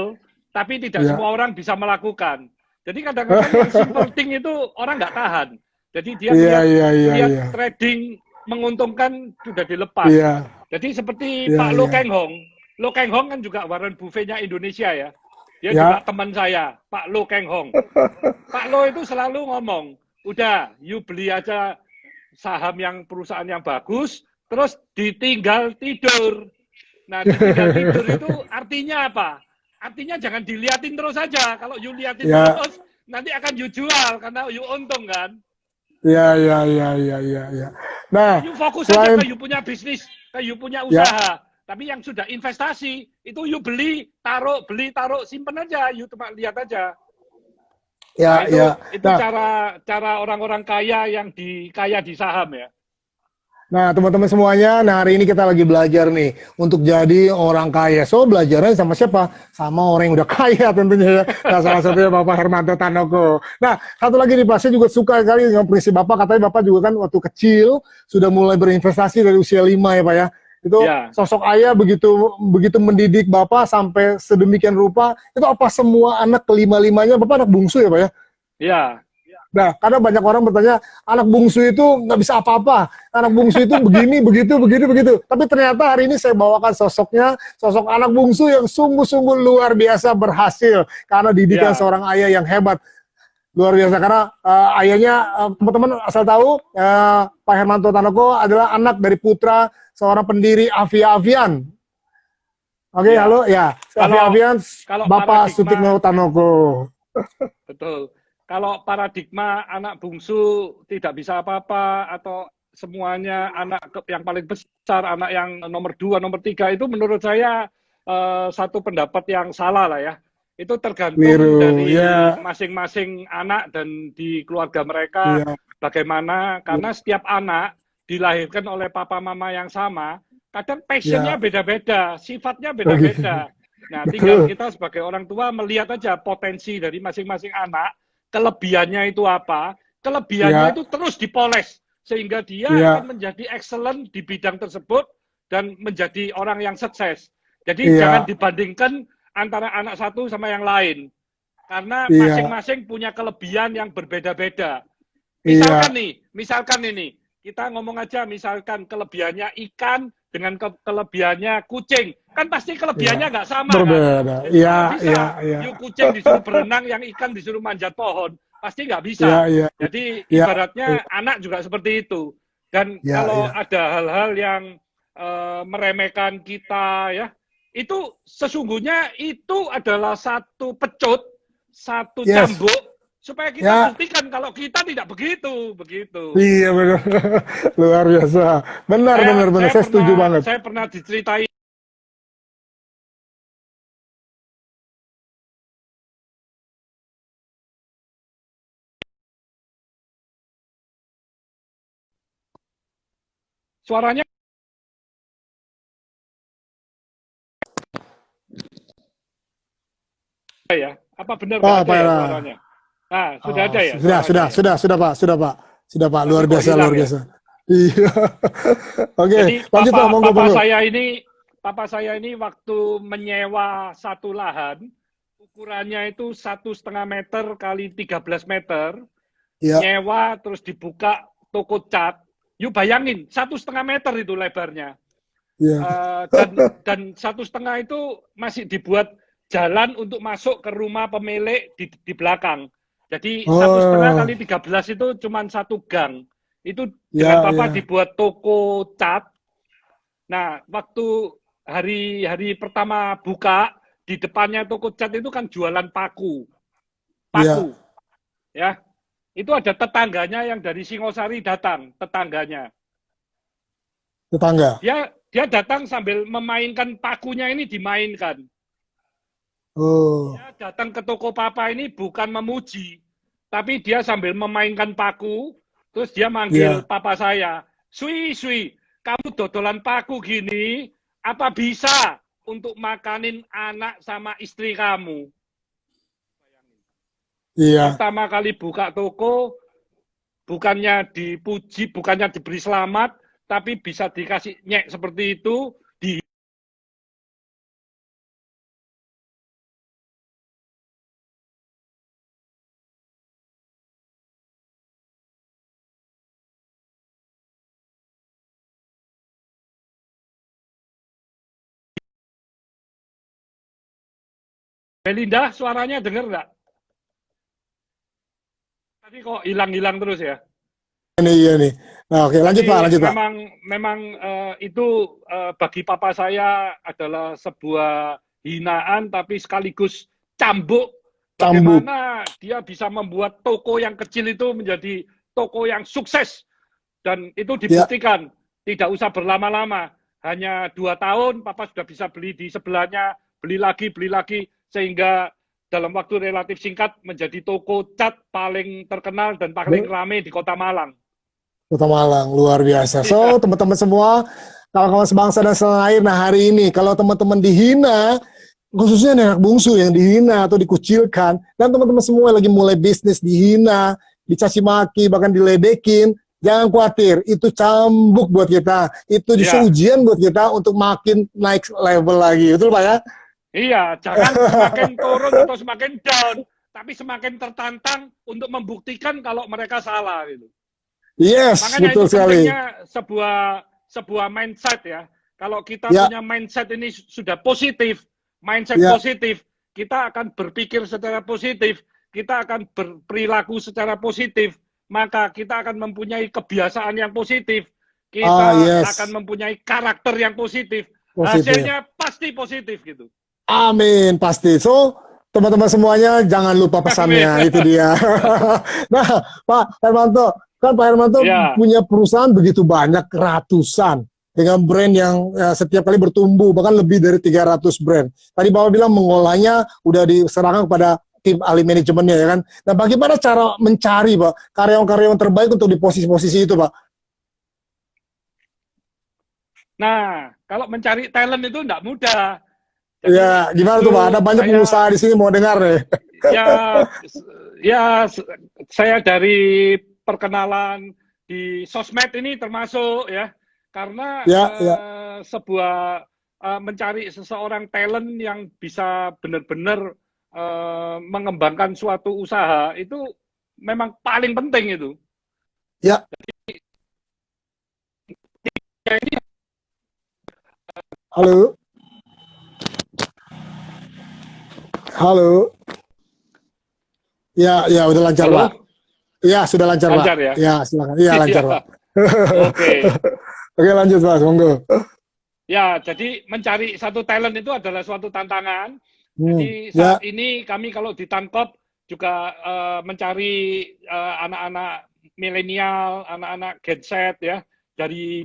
Speaker 2: tapi tidak
Speaker 1: Ya.
Speaker 2: semua orang bisa melakukan. Jadi kadang-kadang yang simple thing itu orang nggak tahan. Jadi dia
Speaker 1: Iya,
Speaker 2: melihat
Speaker 1: iya, iya,
Speaker 2: melihat
Speaker 1: iya.
Speaker 2: trading menguntungkan sudah dilepas.
Speaker 1: Iya,
Speaker 2: Jadi seperti
Speaker 1: iya,
Speaker 2: Pak Lo
Speaker 1: iya.
Speaker 2: Keng Hong. Lo Keng Hong kan juga Warren Buffett-nya Indonesia ya. Dia juga
Speaker 1: Ya,
Speaker 2: teman saya, Pak Lo Keng Hong. Pak Lo itu selalu ngomong, udah, you beli aja saham yang perusahaan yang bagus, terus ditinggal tidur. Nah, ditinggal tidur itu artinya apa? Artinya jangan diliatin terus saja. Kalau you liatin
Speaker 1: ya,
Speaker 2: terus, nanti akan you jual karena you untung kan.
Speaker 1: ya, ya, ya, ya, ya, ya. Nah,
Speaker 2: You fokus saja
Speaker 1: selain
Speaker 2: ke you punya bisnis, ke you punya
Speaker 1: ya,
Speaker 2: usaha. Tapi yang sudah investasi, itu you beli, taruh, simpen aja. You cuma lihat aja. Nah,
Speaker 1: ya, ya.
Speaker 2: itu
Speaker 1: Nah,
Speaker 2: cara orang-orang kaya yang kaya di saham ya.
Speaker 1: nah, teman-teman semuanya, nah hari ini kita lagi belajar nih untuk jadi orang kaya. So, belajarnya sama siapa? Sama orang yang udah kaya tentunya ya. Nah, salah satunya Bapak Hermanto Tanoko. Nah, satu lagi nih Pak, saya juga suka kali dengan prinsip Bapak. Katanya Bapak juga kan waktu kecil sudah mulai berinvestasi dari usia 5 ya Pak ya. Itu
Speaker 2: Ya,
Speaker 1: sosok ayah begitu begitu mendidik Bapak sampai sedemikian rupa. Itu apa semua anak kelima-limanya Bapak anak bungsu ya Pak ya?
Speaker 2: ya,
Speaker 1: Nah, karena banyak orang bertanya, anak bungsu itu nggak bisa apa-apa. Anak bungsu itu begini, begitu, begitu, begitu. Tapi ternyata hari ini saya bawakan sosoknya, sosok anak bungsu yang sungguh-sungguh luar biasa berhasil. Karena didikan
Speaker 2: ya,
Speaker 1: seorang ayah yang hebat. Luar biasa. Karena ayahnya, teman-teman asal tahu, Pak Hermanto Tanoko adalah anak dari putra seorang pendiri Avia Avian. Oke,
Speaker 2: ya.
Speaker 1: halo, ya. Avia
Speaker 2: Kalau
Speaker 1: Avian,
Speaker 2: kalau
Speaker 1: Bapak
Speaker 2: paradigma
Speaker 1: Sutikno Tanoko.
Speaker 2: betul. Kalau paradigma anak bungsu tidak bisa apa-apa atau semuanya anak yang paling besar, anak yang nomor 2, nomor 3 itu menurut saya satu pendapat yang salah lah ya. Itu tergantung
Speaker 1: Wiru,
Speaker 2: dari
Speaker 1: ya,
Speaker 2: masing-masing anak dan di keluarga mereka
Speaker 1: ya,
Speaker 2: bagaimana karena setiap anak dilahirkan oleh papa mama yang sama, kadang passionnya
Speaker 1: ya.
Speaker 2: beda-beda, sifatnya
Speaker 1: Oke,
Speaker 2: beda-beda. Nah, tinggal
Speaker 1: betul.
Speaker 2: kita sebagai orang tua melihat aja potensi dari masing-masing anak, kelebihannya itu apa, kelebihannya
Speaker 1: Ya,
Speaker 2: itu terus dipoles, sehingga dia
Speaker 1: ya,
Speaker 2: akan menjadi excellent di bidang tersebut dan menjadi orang yang sukses. Jadi jangan
Speaker 1: iya,
Speaker 2: dibandingkan antara anak satu sama yang lain, karena
Speaker 1: iya,
Speaker 2: masing-masing punya kelebihan yang berbeda-beda.
Speaker 1: iya,
Speaker 2: Misalkan ini, kita ngomong aja misalkan kelebihannya ikan dengan kelebihannya kucing. Kan pasti
Speaker 1: iya.
Speaker 2: kelebihannya nggak sama kan?
Speaker 1: Berbeda. Iya,
Speaker 2: Nggak
Speaker 1: iya,
Speaker 2: bisa.
Speaker 1: iya.
Speaker 2: Yuk kucing disuruh berenang, yang ikan disuruh manjat pohon. Pasti nggak
Speaker 1: Iya,
Speaker 2: bisa.
Speaker 1: iya,
Speaker 2: Jadi
Speaker 1: iya,
Speaker 2: ibaratnya anak juga seperti itu. Dan
Speaker 1: iya,
Speaker 2: kalau
Speaker 1: iya.
Speaker 2: ada hal-hal yang meremehkan kita ya, itu sesungguhnya itu adalah satu pecut, satu
Speaker 1: Yes.
Speaker 2: cambuk supaya kita
Speaker 1: Ya,
Speaker 2: buktikan kalau kita tidak begitu, begitu.
Speaker 1: iya benar. Luar biasa. Benar,
Speaker 2: Saya
Speaker 1: benar, benar.
Speaker 2: saya
Speaker 1: Saya
Speaker 2: pernah
Speaker 1: setuju banget.
Speaker 2: saya pernah diceritain suaranya ya. Apa benar nggak
Speaker 1: Oh,
Speaker 2: ada
Speaker 1: Pak
Speaker 2: ya
Speaker 1: Era.
Speaker 2: suaranya? Nah, sudah
Speaker 1: Oh,
Speaker 2: ada ya
Speaker 1: sudah,
Speaker 2: suaranya
Speaker 1: sudah,
Speaker 2: ya.
Speaker 1: sudah, sudah, Pak. Sudah, Pak. Sudah, Pak.
Speaker 2: Tapi
Speaker 1: Luar
Speaker 2: kok
Speaker 1: biasa,
Speaker 2: hilang
Speaker 1: luar
Speaker 2: ya?
Speaker 1: biasa. Iya. Oke,
Speaker 2: Jadi
Speaker 1: lanjut Pak. Monggo, monggo.
Speaker 2: papa saya ini waktu menyewa satu lahan, ukurannya itu 1,5 meter kali 13 meter,
Speaker 1: Iya,
Speaker 2: nyewa terus dibuka toko cat. Yuk bayangin, 1,5 meter itu lebarnya.
Speaker 1: iya.
Speaker 2: Dan 1,5 itu masih dibuat jalan untuk masuk ke rumah pemilik di belakang. Jadi 1,5
Speaker 1: Oh,
Speaker 2: kali 13 itu cuma satu gang. Itu dengan
Speaker 1: iya,
Speaker 2: papa
Speaker 1: iya.
Speaker 2: dibuat toko cat. Nah, waktu hari pertama buka, di depannya toko cat itu kan jualan paku.
Speaker 1: Iya,
Speaker 2: Paku, ya. Itu ada tetangganya yang dari Singosari datang, tetangganya.
Speaker 1: tetangga.
Speaker 2: Dia datang sambil memainkan pakunya ini dimainkan.
Speaker 1: Oh,
Speaker 2: Dia datang ke toko papa ini bukan memuji, tapi dia sambil memainkan paku, terus dia manggil
Speaker 1: iya.
Speaker 2: papa saya, Sui, kamu dodolan paku gini, apa bisa untuk makanin anak sama istri kamu?
Speaker 1: Iya.
Speaker 2: Pertama kali buka toko, bukannya dipuji, bukannya diberi selamat, tapi bisa dikasih nyek seperti itu, di Belinda, suaranya denger nggak? Tadi kok hilang-hilang terus ya.
Speaker 1: Ini iya nih. Nah, oke, lanjut Pak,
Speaker 2: Jadi
Speaker 1: lanjut Pak.
Speaker 2: memang itu bagi papa saya adalah sebuah hinaan, tapi sekaligus cambuk.
Speaker 1: Cambuk.
Speaker 2: Bagaimana dia bisa membuat toko yang kecil itu menjadi toko yang sukses, dan itu
Speaker 1: Ya,
Speaker 2: dibuktikan. Tidak usah berlama-lama, hanya 2 tahun papa sudah bisa beli di sebelahnya, beli lagi, sehingga dalam waktu relatif singkat menjadi toko cat paling terkenal dan paling ramai di Kota Malang.
Speaker 1: Kota Malang, luar biasa.
Speaker 2: Iya.
Speaker 1: So, teman-teman semua, kawan-kawan sebangsa dan setanah air, nah hari ini, kalau teman-teman dihina, khususnya anak bungsu yang dihina atau dikucilkan, dan teman-teman semua lagi mulai bisnis dihina, dicaci maki, bahkan diledekin, jangan khawatir, itu cambuk buat kita, itu justru
Speaker 2: Iya.
Speaker 1: ujian buat kita untuk makin naik level lagi, betul Pak ya?
Speaker 2: Iya, jangan semakin turun atau semakin down, tapi semakin tertantang untuk membuktikan kalau mereka salah gitu.
Speaker 1: Yes,
Speaker 2: Makanya
Speaker 1: betul
Speaker 2: itu
Speaker 1: sekali.
Speaker 2: pentingnya sebuah mindset ya. Kalau kita
Speaker 1: Ya,
Speaker 2: punya mindset ini sudah positif, mindset
Speaker 1: ya,
Speaker 2: positif, kita akan berpikir secara positif, kita akan berperilaku secara positif, maka kita akan mempunyai kebiasaan yang positif, kita akan
Speaker 1: yes,
Speaker 2: mempunyai karakter yang positif,
Speaker 1: positif.
Speaker 2: hasilnya pasti positif gitu.
Speaker 1: Amin, pasti. So, teman-teman semuanya jangan lupa
Speaker 2: Amin.
Speaker 1: pesannya, itu dia. Nah, Pak Hermanto, kan Pak Hermanto
Speaker 2: Ya,
Speaker 1: punya perusahaan begitu banyak, ratusan, dengan brand yang setiap kali bertumbuh, bahkan lebih dari 300 brand. Tadi Bapak bilang mengolahnya udah diserahkan kepada tim ahli manajemennya, ya kan? Nah, bagaimana cara mencari, Pak, karyawan-karyawan terbaik untuk di posisi-posisi itu, Pak?
Speaker 2: nah kalau mencari talent itu enggak mudah.
Speaker 1: Ya,
Speaker 2: Jadi
Speaker 1: gimana tuh, Pak? Ada
Speaker 2: justru
Speaker 1: banyak pengusaha di sini mau dengar nih.
Speaker 2: ya, ya saya dari perkenalan di sosmed ini termasuk ya, karena
Speaker 1: Ya, ya.
Speaker 2: sebuah mencari seseorang talent yang bisa benar-benar mengembangkan suatu usaha itu memang paling penting itu.
Speaker 1: Ya,
Speaker 2: Ya, ini
Speaker 1: halo. Halo. Ya, ya udah lancar, Pak.
Speaker 2: halo,
Speaker 1: Ya, sudah lancar, Pak.
Speaker 2: lancar ya.
Speaker 1: Ya, silakan. Iya, lancar, Pak.
Speaker 2: Ya, oke.
Speaker 1: Oke, lanjut, Pak. Monggo.
Speaker 2: Ya, jadi mencari satu talent itu adalah suatu tantangan. Jadi
Speaker 1: Ya,
Speaker 2: saat ini kami kalau di Tankop juga mencari anak-anak milenial, anak-anak Gen Z ya, dari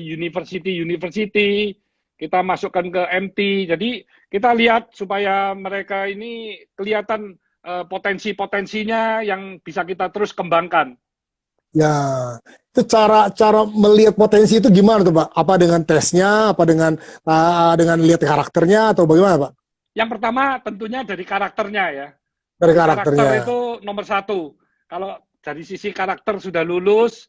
Speaker 2: university kita masukkan ke MT. Jadi kita lihat supaya mereka ini kelihatan potensi-potensinya yang bisa kita terus kembangkan.
Speaker 1: ya. Itu cara melihat potensi itu gimana tuh, Pak? Apa dengan tesnya, apa dengan lihat karakternya atau bagaimana, Pak?
Speaker 2: Yang pertama tentunya dari karakternya ya.
Speaker 1: Dari
Speaker 2: Jadi karakter
Speaker 1: karakternya.
Speaker 2: itu nomor satu. Kalau dari sisi karakter sudah lulus,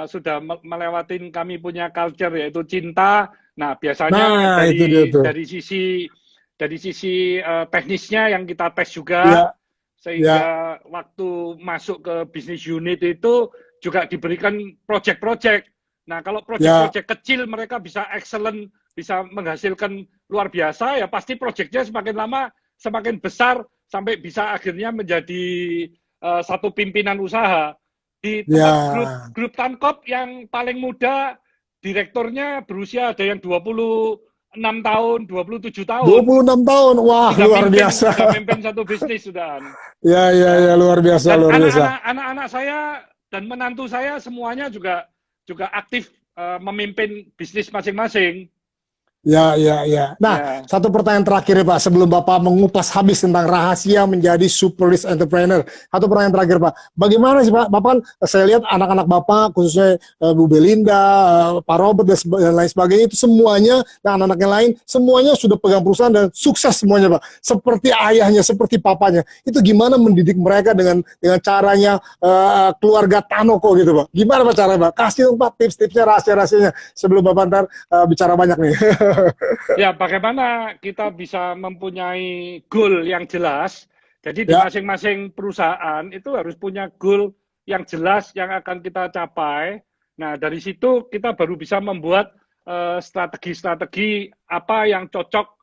Speaker 2: sudah melewatin kami punya culture yaitu cinta. Nah biasanya
Speaker 1: Nah, itu dia tuh.
Speaker 2: dari sisi teknisnya yang kita tes juga,
Speaker 1: Ya, ya,
Speaker 2: sehingga waktu masuk ke bisnis unit itu juga diberikan project-project. Nah kalau
Speaker 1: ya,
Speaker 2: project-project kecil mereka bisa excellent, bisa menghasilkan luar biasa, ya pasti projectnya semakin lama semakin besar sampai bisa akhirnya menjadi satu pimpinan usaha. Di tempat
Speaker 1: ya.
Speaker 2: grup Tankop yang paling muda, direkturnya berusia ada yang 26 tahun, 27 tahun,
Speaker 1: 26 tahun. Wah, luar biasa.
Speaker 2: sudah mimpin satu bisnis sudah.
Speaker 1: Ya, ya,
Speaker 2: Ya.
Speaker 1: ya, luar biasa,
Speaker 2: Dan
Speaker 1: luar biasa.
Speaker 2: anak-anak saya dan menantu saya semuanya juga aktif memimpin bisnis masing-masing.
Speaker 1: Ya, ya, ya. Nah,
Speaker 2: Ya,
Speaker 1: satu pertanyaan terakhir ya Pak, sebelum Bapak mengupas habis tentang rahasia menjadi super rich entrepreneur. Satu pertanyaan terakhir Pak, bagaimana sih Pak? Bapak kan saya lihat anak-anak Bapak, khususnya Bu Belinda, Pak Robert dan lain sebagainya itu semuanya dan anak-anak yang lain semuanya sudah pegang perusahaan dan sukses semuanya Pak. Seperti ayahnya, seperti papanya. Itu gimana mendidik mereka dengan caranya keluarga Tanoko gitu Pak? Gimana Pak caranya Pak? Kasih dong Pak tips-tipsnya, rahasia-rahasianya sebelum Bapak ntar bicara banyak nih.
Speaker 2: ya bagaimana kita bisa mempunyai goal yang jelas. Jadi di
Speaker 1: Ya,
Speaker 2: masing-masing perusahaan itu harus punya goal yang jelas yang akan kita capai. Nah, dari situ kita baru bisa membuat strategi-strategi apa yang cocok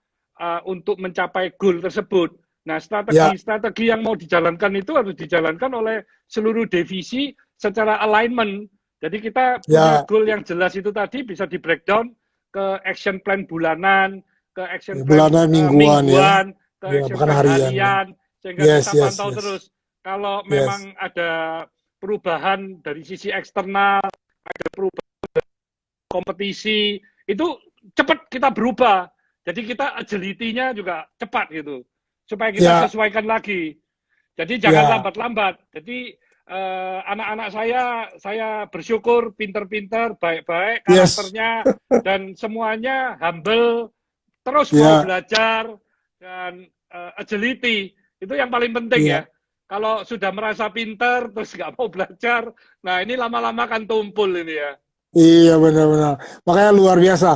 Speaker 2: untuk mencapai goal tersebut. Nah,
Speaker 1: ya,
Speaker 2: strategi-strategi yang mau dijalankan itu harus dijalankan oleh seluruh divisi secara alignment. Jadi kita punya
Speaker 1: ya,
Speaker 2: goal yang jelas itu tadi bisa di breakdown ke action plan bulanan, ke action plan
Speaker 1: bulanan, mingguan ya,
Speaker 2: mingguan, ke
Speaker 1: ya
Speaker 2: action
Speaker 1: bahkan
Speaker 2: plan
Speaker 1: harian ya.
Speaker 2: harian, sehingga
Speaker 1: Yes,
Speaker 2: kita
Speaker 1: yes,
Speaker 2: pantau
Speaker 1: yes,
Speaker 2: terus. Kalau
Speaker 1: yes.
Speaker 2: memang ada perubahan dari sisi eksternal, ada perubahan kompetisi, itu cepat kita berubah. Jadi kita agility-nya juga cepat gitu, supaya kita
Speaker 1: Ya,
Speaker 2: sesuaikan lagi. Jadi jangan
Speaker 1: ya,
Speaker 2: lambat-lambat. Jadi anak-anak saya bersyukur pinter-pinter, baik-baik
Speaker 1: yes,
Speaker 2: karakternya dan semuanya humble, terus mau
Speaker 1: ya,
Speaker 2: belajar dan agility itu yang paling penting ya.
Speaker 1: ya.
Speaker 2: Kalau sudah merasa pinter terus nggak mau belajar, nah ini lama-lama kan tumpul ini ya.
Speaker 1: Iya benar-benar. Makanya luar biasa.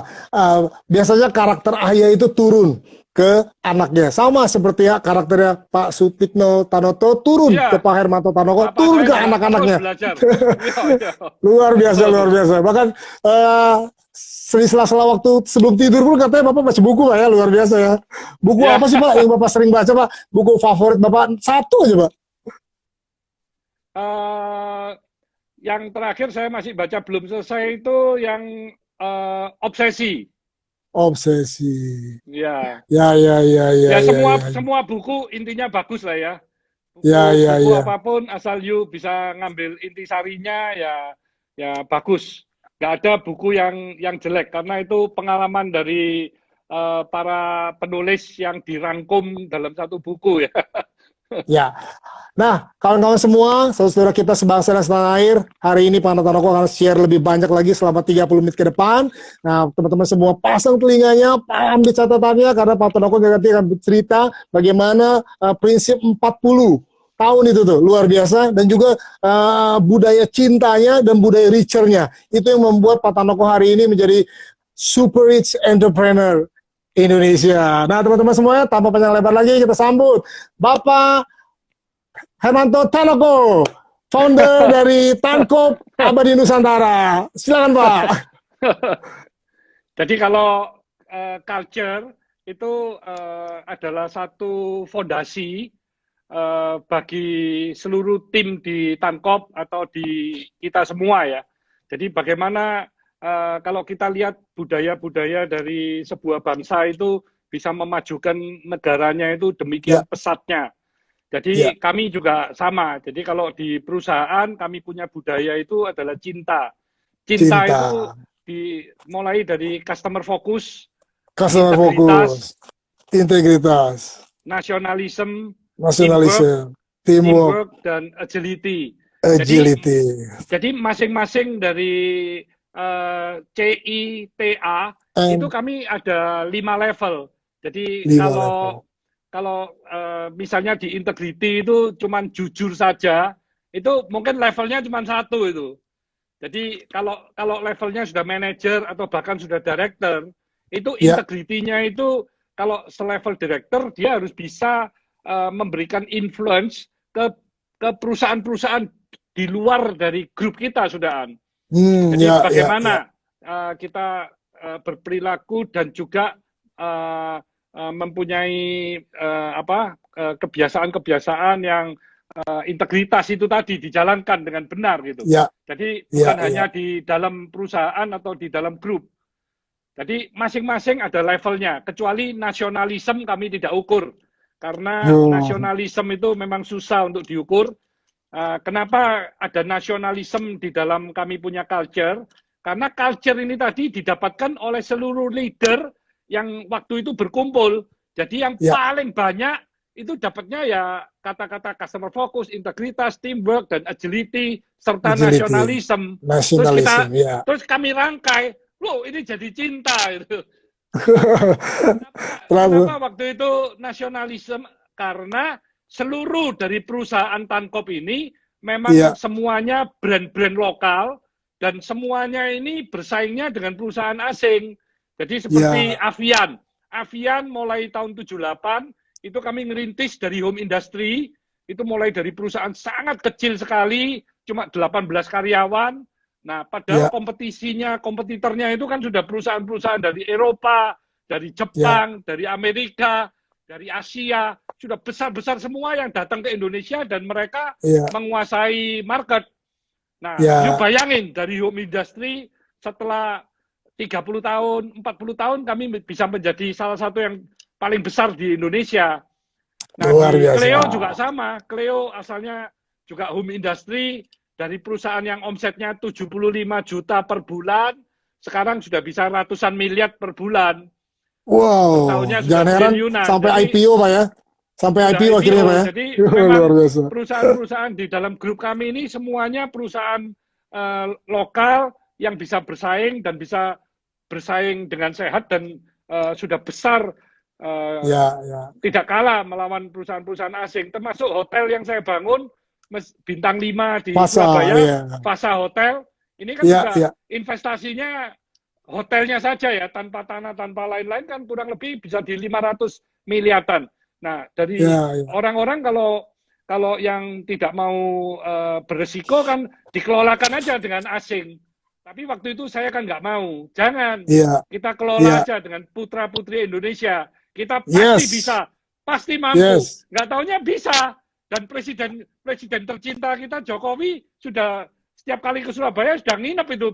Speaker 1: Biasanya karakter ayah itu turun ke anaknya. Sama seperti ya karakternya Pak Sutikno Tanoto turun ke
Speaker 2: Iya,
Speaker 1: Pak Hermanto Tanoko,
Speaker 2: bapak
Speaker 1: turun
Speaker 2: saya
Speaker 1: ke
Speaker 2: juga terus
Speaker 1: anak-anaknya.
Speaker 2: belajar. Iya, iya,
Speaker 1: Luar biasa, luar
Speaker 2: betul.
Speaker 1: biasa. Bahkan eh sela-sela waktu sebelum tidur pun katanya Bapak baca buku Pak ya, luar biasa ya. Buku
Speaker 2: Ya,
Speaker 1: apa sih Pak yang Bapak sering baca Pak? Buku favorit Bapak satu aja Pak.
Speaker 2: eh, yang terakhir saya masih baca belum selesai itu yang obsesi.
Speaker 1: Obsesi.
Speaker 2: Ya,
Speaker 1: Ya, ya, ya, ya,
Speaker 2: ya
Speaker 1: ya,
Speaker 2: semua
Speaker 1: ya.
Speaker 2: semua buku intinya bagus lah ya.
Speaker 1: Ya,
Speaker 2: Buku
Speaker 1: ya,
Speaker 2: buku
Speaker 1: ya.
Speaker 2: apapun asal you bisa ngambil intisarinya ya ya bagus. Nggak ada buku yang jelek karena itu pengalaman dari para penulis yang dirangkum dalam satu buku ya.
Speaker 1: Ya. Nah, kawan-kawan semua, saudara kita sebangsa dan setanah air, hari ini Pak Tanoko akan share lebih banyak lagi selama 30 menit ke depan. Nah, teman-teman semua pasang telinganya, ambil catatannya, karena Pak Tanoko nanti akan bercerita bagaimana prinsip 40 tahun itu tuh, luar biasa, dan juga budaya cintanya dan budaya richernya. Itu yang membuat Pak Tanoko hari ini menjadi super rich entrepreneur Indonesia. Nah, teman-teman semuanya, tanpa panjang lebar lagi, kita sambut Bapak Hermanto Tanoko, founder dari Tankop Abadi Nusantara. Silakan Pak.
Speaker 2: Jadi kalau culture itu adalah satu fondasi bagi seluruh tim di Tankop atau di kita semua ya. Jadi bagaimana kalau kita lihat budaya-budaya dari sebuah bangsa itu bisa memajukan negaranya itu
Speaker 1: Ya,
Speaker 2: demikian pesatnya.
Speaker 1: ya,
Speaker 2: Jadi kami juga sama. Jadi kalau di perusahaan kami punya budaya itu adalah cinta. Cinta
Speaker 1: cinta,
Speaker 2: itu mulai dari customer focus,
Speaker 1: customer
Speaker 2: integritas,
Speaker 1: focus, integritas,
Speaker 2: nasionalisme, teamwork,
Speaker 1: nasionalisme, teamwork,
Speaker 2: teamwork dan agility. Jadi
Speaker 1: agility,
Speaker 2: jadi masing-masing dari CITA itu
Speaker 1: and
Speaker 2: kami ada 5 level. Jadi
Speaker 1: 5 level.
Speaker 2: kalau misalnya di integrity itu cuma jujur saja, itu mungkin levelnya cuma 1 itu. Jadi kalau levelnya sudah manager atau bahkan sudah director, itu
Speaker 1: Ya,
Speaker 2: integritinya itu kalau selevel director dia harus bisa memberikan influence ke perusahaan-perusahaan di luar dari grup kita sudahan. Jadi
Speaker 1: ya, ya, ya,
Speaker 2: bagaimana kita berperilaku dan juga mempunyai kebiasaan-kebiasaan yang integritas itu tadi dijalankan dengan benar gitu.
Speaker 1: ya,
Speaker 2: Jadi
Speaker 1: ya,
Speaker 2: bukan
Speaker 1: ya.
Speaker 2: hanya di dalam perusahaan atau di dalam grup. Jadi masing-masing ada levelnya, kecuali nasionalisme kami tidak ukur. Karena
Speaker 1: Hmm,
Speaker 2: nasionalisme itu memang susah untuk diukur. Kenapa ada nasionalisme di dalam kami punya culture? Karena culture ini tadi didapatkan oleh seluruh leader yang waktu itu berkumpul. Jadi yang
Speaker 1: Ya.
Speaker 2: paling banyak itu dapatnya ya kata-kata customer focus, integritas, teamwork, dan agility, serta
Speaker 1: Agility,
Speaker 2: nasionalisme.
Speaker 1: nasionalisme, ya.
Speaker 2: Terus kami rangkai, loh ini jadi cinta gitu.
Speaker 1: Terlalu,
Speaker 2: Kenapa waktu itu nasionalisme? Karena seluruh dari perusahaan Tankop ini memang
Speaker 1: ya,
Speaker 2: semuanya brand-brand lokal dan semuanya ini bersaingnya dengan perusahaan asing. Jadi seperti
Speaker 1: ya,
Speaker 2: Avian. Avian mulai tahun 78 itu kami ngerintis dari home industry, itu mulai dari perusahaan sangat kecil sekali, cuma 18 karyawan. Nah, padahal
Speaker 1: ya,
Speaker 2: kompetitornya itu kan sudah perusahaan-perusahaan dari Eropa, dari
Speaker 1: ya,
Speaker 2: Jepang, dari Amerika, dari Asia, sudah besar-besar semua yang datang ke Indonesia dan mereka
Speaker 1: ya,
Speaker 2: menguasai market. Nah, yuk
Speaker 1: ya.
Speaker 2: bayangin dari home industry setelah 30 tahun, 40 tahun kami bisa menjadi salah satu yang paling besar di Indonesia. Nah,
Speaker 1: Luar
Speaker 2: di
Speaker 1: biasa.
Speaker 2: Cleo juga sama. Cleo asalnya juga home industry, dari perusahaan yang omsetnya 75 juta per bulan, sekarang sudah bisa ratusan miliar per bulan. Per
Speaker 1: Wow,
Speaker 2: tahunnya sudah
Speaker 1: jangan heran
Speaker 2: triliunan.
Speaker 1: sampai
Speaker 2: Jadi
Speaker 1: IPO Pak ya. Sampai
Speaker 2: sudah
Speaker 1: IPO akhirnya Pak
Speaker 2: IPO.
Speaker 1: ya.
Speaker 2: Jadi memang
Speaker 1: Luar biasa.
Speaker 2: perusahaan-perusahaan di dalam grup kami ini semuanya perusahaan lokal yang bisa bersaing dan bisa bersaing dengan sehat dan sudah besar,
Speaker 1: Ya, ya.
Speaker 2: tidak kalah melawan perusahaan-perusahaan asing. Termasuk hotel yang saya bangun, bintang 5 di
Speaker 1: Fasa,
Speaker 2: Surabaya,
Speaker 1: ya.
Speaker 2: Fasa Hotel, ini kan
Speaker 1: Ya,
Speaker 2: juga
Speaker 1: ya.
Speaker 2: investasinya hotelnya saja ya, tanpa tanah, tanpa lain-lain kan kurang lebih bisa di 500 miliaran. Nah, dari
Speaker 1: Ya, ya.
Speaker 2: orang-orang kalau yang tidak mau beresiko kan dikelolakan aja dengan asing. Tapi waktu itu saya kan nggak mau. Jangan.
Speaker 1: Iya,
Speaker 2: Kita kelola
Speaker 1: iya.
Speaker 2: aja dengan putra-putri Indonesia. Kita pasti
Speaker 1: Yes.
Speaker 2: bisa. Pasti mampu.
Speaker 1: Yes.
Speaker 2: Nggak taunya bisa. Dan presiden tercinta kita Jokowi sudah setiap kali ke Surabaya sudah nginep itu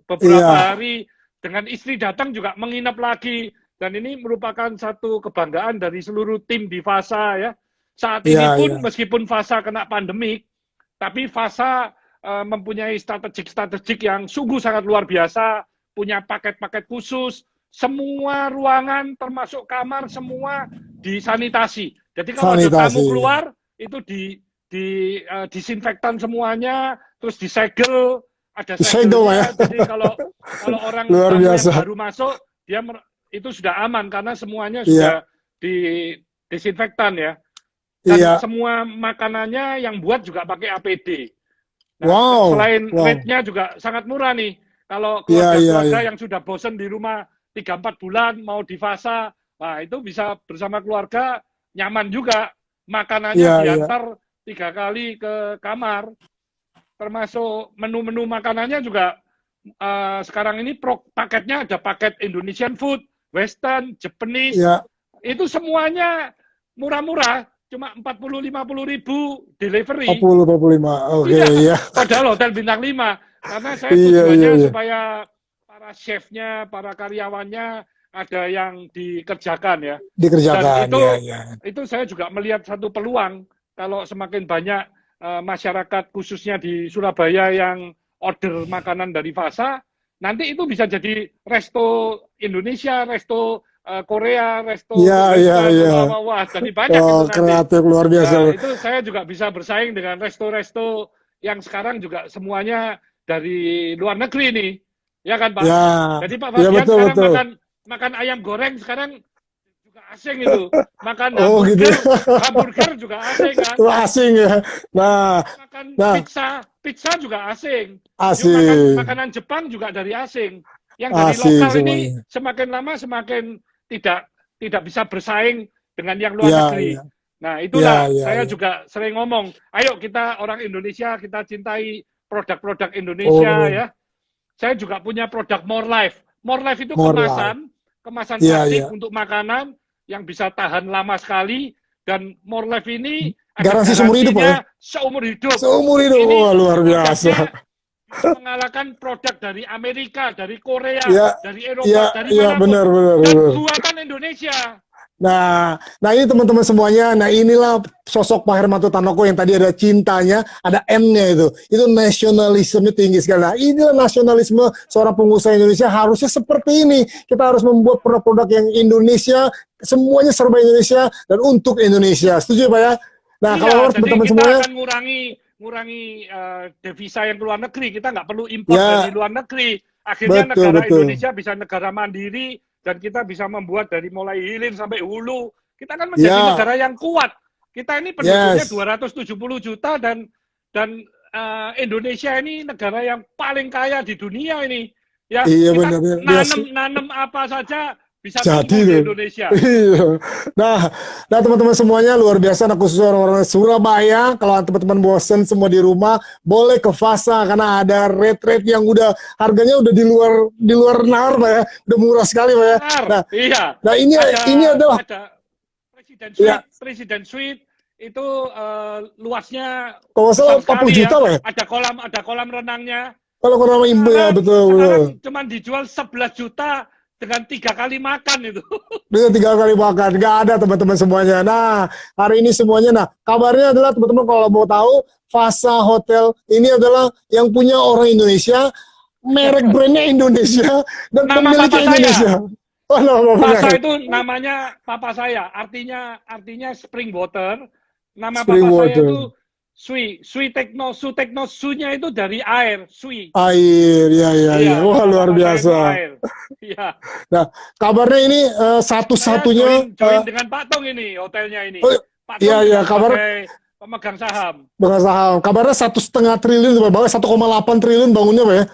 Speaker 2: beberapa
Speaker 1: Iya.
Speaker 2: hari. Dengan istri datang juga menginap lagi. Dan ini merupakan satu kebanggaan dari seluruh tim di Fasa ya. Saat ini
Speaker 1: Iya,
Speaker 2: pun
Speaker 1: iya.
Speaker 2: meskipun Fasa kena pandemik, tapi Fasa mempunyai strategik yang sungguh sangat luar biasa, punya paket-paket khusus, semua ruangan termasuk kamar semua disanitasi. Jadi kalau ada tamu
Speaker 1: Sanitasi.
Speaker 2: keluar itu disinfektan semuanya, terus disegel, ada
Speaker 1: Disegel, Pak ya.
Speaker 2: segelnya. Jadi kalau orang
Speaker 1: Luar
Speaker 2: tamu yang
Speaker 1: biasa.
Speaker 2: baru masuk, dia itu sudah aman karena semuanya
Speaker 1: Iya.
Speaker 2: sudah disinfektan ya. Dan
Speaker 1: Iya.
Speaker 2: semua makanannya yang buat juga pakai APD. Nah,
Speaker 1: Wow.
Speaker 2: selain
Speaker 1: Wow.
Speaker 2: rate-nya juga sangat murah nih. Kalau
Speaker 1: Iya,
Speaker 2: keluarga-keluarga
Speaker 1: iya.
Speaker 2: yang sudah bosan di rumah 3-4 bulan mau di Fasa, nah itu bisa bersama keluarga nyaman juga. Makanannya
Speaker 1: Iya, iya.
Speaker 2: diantar 3 kali ke kamar. Termasuk menu-menu makanannya juga sekarang ini paketnya ada paket Indonesian food, Western, Japanese.
Speaker 1: Iya.
Speaker 2: Itu semuanya murah-murah. Cuma 40-50 ribu delivery.
Speaker 1: 40-45. Oke,
Speaker 2: Iya,
Speaker 1: iya.
Speaker 2: padahal hotel bintang 5. Karena saya
Speaker 1: Iya,
Speaker 2: tujuannya
Speaker 1: iya, iya.
Speaker 2: supaya para chefnya, para karyawannya ada yang dikerjakan ya.
Speaker 1: Dikerjakan.
Speaker 2: Dan
Speaker 1: Iya, iya.
Speaker 2: itu saya juga melihat satu peluang kalau semakin banyak masyarakat khususnya di Surabaya yang order makanan dari Fasa, nanti itu bisa jadi resto Indonesia, resto Korea, resto
Speaker 1: Iya, iya,
Speaker 2: Western,
Speaker 1: iya.
Speaker 2: wah, jadi banyak itu
Speaker 1: Oh,
Speaker 2: nanti.
Speaker 1: kreatif luar biasa.
Speaker 2: Nah, itu saya juga bisa bersaing dengan resto-resto yang sekarang juga semuanya dari luar negeri nih. Ya kan, Pak?
Speaker 1: Ya.
Speaker 2: Jadi Pak
Speaker 1: Ya,
Speaker 2: Fabian
Speaker 1: betul,
Speaker 2: sekarang
Speaker 1: betul.
Speaker 2: makan ayam goreng sekarang juga asing itu. Makan
Speaker 1: Oh, gitu.
Speaker 2: hamburger juga asing kan.
Speaker 1: Itu asing ya. Nah,
Speaker 2: Makan
Speaker 1: nah,
Speaker 2: pizza juga asing. Yuk
Speaker 1: asing.
Speaker 2: makanan Jepang juga dari asing. Yang dari
Speaker 1: Asing
Speaker 2: lokal ini
Speaker 1: semuanya.
Speaker 2: semakin lama semakin tidak bisa bersaing dengan yang luar
Speaker 1: Ya,
Speaker 2: negeri.
Speaker 1: ya.
Speaker 2: Nah, itulah
Speaker 1: Ya, ya,
Speaker 2: saya
Speaker 1: ya.
Speaker 2: juga sering ngomong, ayo kita orang Indonesia, kita cintai produk-produk Indonesia
Speaker 1: Oh,
Speaker 2: ya. Saya juga punya produk More Life. More Life itu
Speaker 1: more
Speaker 2: kemasan
Speaker 1: Iya,
Speaker 2: plastik
Speaker 1: iya.
Speaker 2: untuk makanan yang bisa tahan lama sekali, dan More Life ini
Speaker 1: Garansi seumur hidup, Pak ya?
Speaker 2: seumur hidup.
Speaker 1: Seumur hidup.
Speaker 2: Ini
Speaker 1: Wah, luar biasa.
Speaker 2: produknya bisa mengalahkan produk dari Amerika, dari Korea,
Speaker 1: Iya,
Speaker 2: dari Eropa,
Speaker 1: iya,
Speaker 2: dari
Speaker 1: iya,
Speaker 2: manapun.
Speaker 1: benar, benar,
Speaker 2: Dan
Speaker 1: benar.
Speaker 2: buatan Indonesia.
Speaker 1: Nah ini teman-teman semuanya. Nah inilah sosok Pak Hermanto Tanoko yang tadi ada cintanya, ada N-nya itu. Itu nasionalisme tinggi sekali. Nah inilah nasionalisme seorang pengusaha Indonesia harusnya seperti ini. Kita harus membuat produk-produk yang Indonesia, semuanya serba Indonesia dan untuk Indonesia. Setuju Pak ya? Nah
Speaker 2: Iya,
Speaker 1: kalau harus
Speaker 2: jadi
Speaker 1: teman-teman
Speaker 2: kita
Speaker 1: semuanya,
Speaker 2: akan ngurangi devisa yang ke luar negeri. Kita nggak perlu impor
Speaker 1: ya
Speaker 2: dari luar negeri. Akhirnya
Speaker 1: betul
Speaker 2: negara
Speaker 1: betul.
Speaker 2: Indonesia bisa negara mandiri dan kita bisa membuat dari mulai hilir sampai hulu. Kita kan menjadi
Speaker 1: Ya,
Speaker 2: negara yang kuat. Kita ini penduduknya
Speaker 1: yes.
Speaker 2: 270 juta dan Indonesia ini negara yang paling kaya di dunia ini. Ya,
Speaker 1: Iya
Speaker 2: kita
Speaker 1: benar-benar.
Speaker 2: nanem apa saja bisa
Speaker 1: Jadi
Speaker 2: tumbuh di
Speaker 1: tuh.
Speaker 2: Indonesia.
Speaker 1: Iya. Nah, nah teman-teman semuanya luar biasa. Nah khusus orang-orang Surabaya, kalau teman-teman bosen semua di rumah, boleh ke Fasa karena ada rate-rate yang udah harganya udah di luar nalar Pak ya, udah murah sekali Pak ya.
Speaker 2: Benar,
Speaker 1: Nah,
Speaker 2: iya.
Speaker 1: nah ini adalah
Speaker 2: Ada
Speaker 1: ya
Speaker 2: Presiden Suite itu luasnya
Speaker 1: kalau nggak salah
Speaker 2: besar
Speaker 1: 40
Speaker 2: sekali
Speaker 1: juta
Speaker 2: ya.
Speaker 1: Pak ya.
Speaker 2: Ada kolam renangnya.
Speaker 1: Kalau kurang ibu ya
Speaker 2: Sekarang
Speaker 1: betul betul.
Speaker 2: sekarang cuma dijual 11 juta dengan 3 kali makan itu.
Speaker 1: Dengan 3 kali makan, nggak ada teman-teman semuanya. Nah, hari ini semuanya, nah kabarnya adalah teman-teman kalau mau tahu, Fasa Hotel ini adalah yang punya orang Indonesia, merek brandnya Indonesia, dan
Speaker 2: Nama papa
Speaker 1: pemiliknya
Speaker 2: saya.
Speaker 1: Indonesia. Oh, nama
Speaker 2: Fasa
Speaker 1: bapaknya.
Speaker 2: itu namanya papa saya, artinya spring water. Nama
Speaker 1: Spring
Speaker 2: papa saya
Speaker 1: water.
Speaker 2: itu Sutekno, Su-nya itu dari air, Sui.
Speaker 1: Air, ya, ya, ya.
Speaker 2: Iya,
Speaker 1: Wah,
Speaker 2: nama
Speaker 1: luar
Speaker 2: papa saya itu
Speaker 1: biasa.
Speaker 2: air. Iya.
Speaker 1: Nah, kabarnya ini
Speaker 2: Saya
Speaker 1: satu-satunya,
Speaker 2: join dengan Pak Tong ini, hotelnya ini.
Speaker 1: oh,
Speaker 2: Pak
Speaker 1: iya,
Speaker 2: Tong
Speaker 1: iya,
Speaker 2: juga
Speaker 1: kabar
Speaker 2: sebagai pemegang saham.
Speaker 1: dengan saham. Kabarnya 1,5 triliun, Pak. Bahwa 1,8 triliun bangunnya, Pak ya.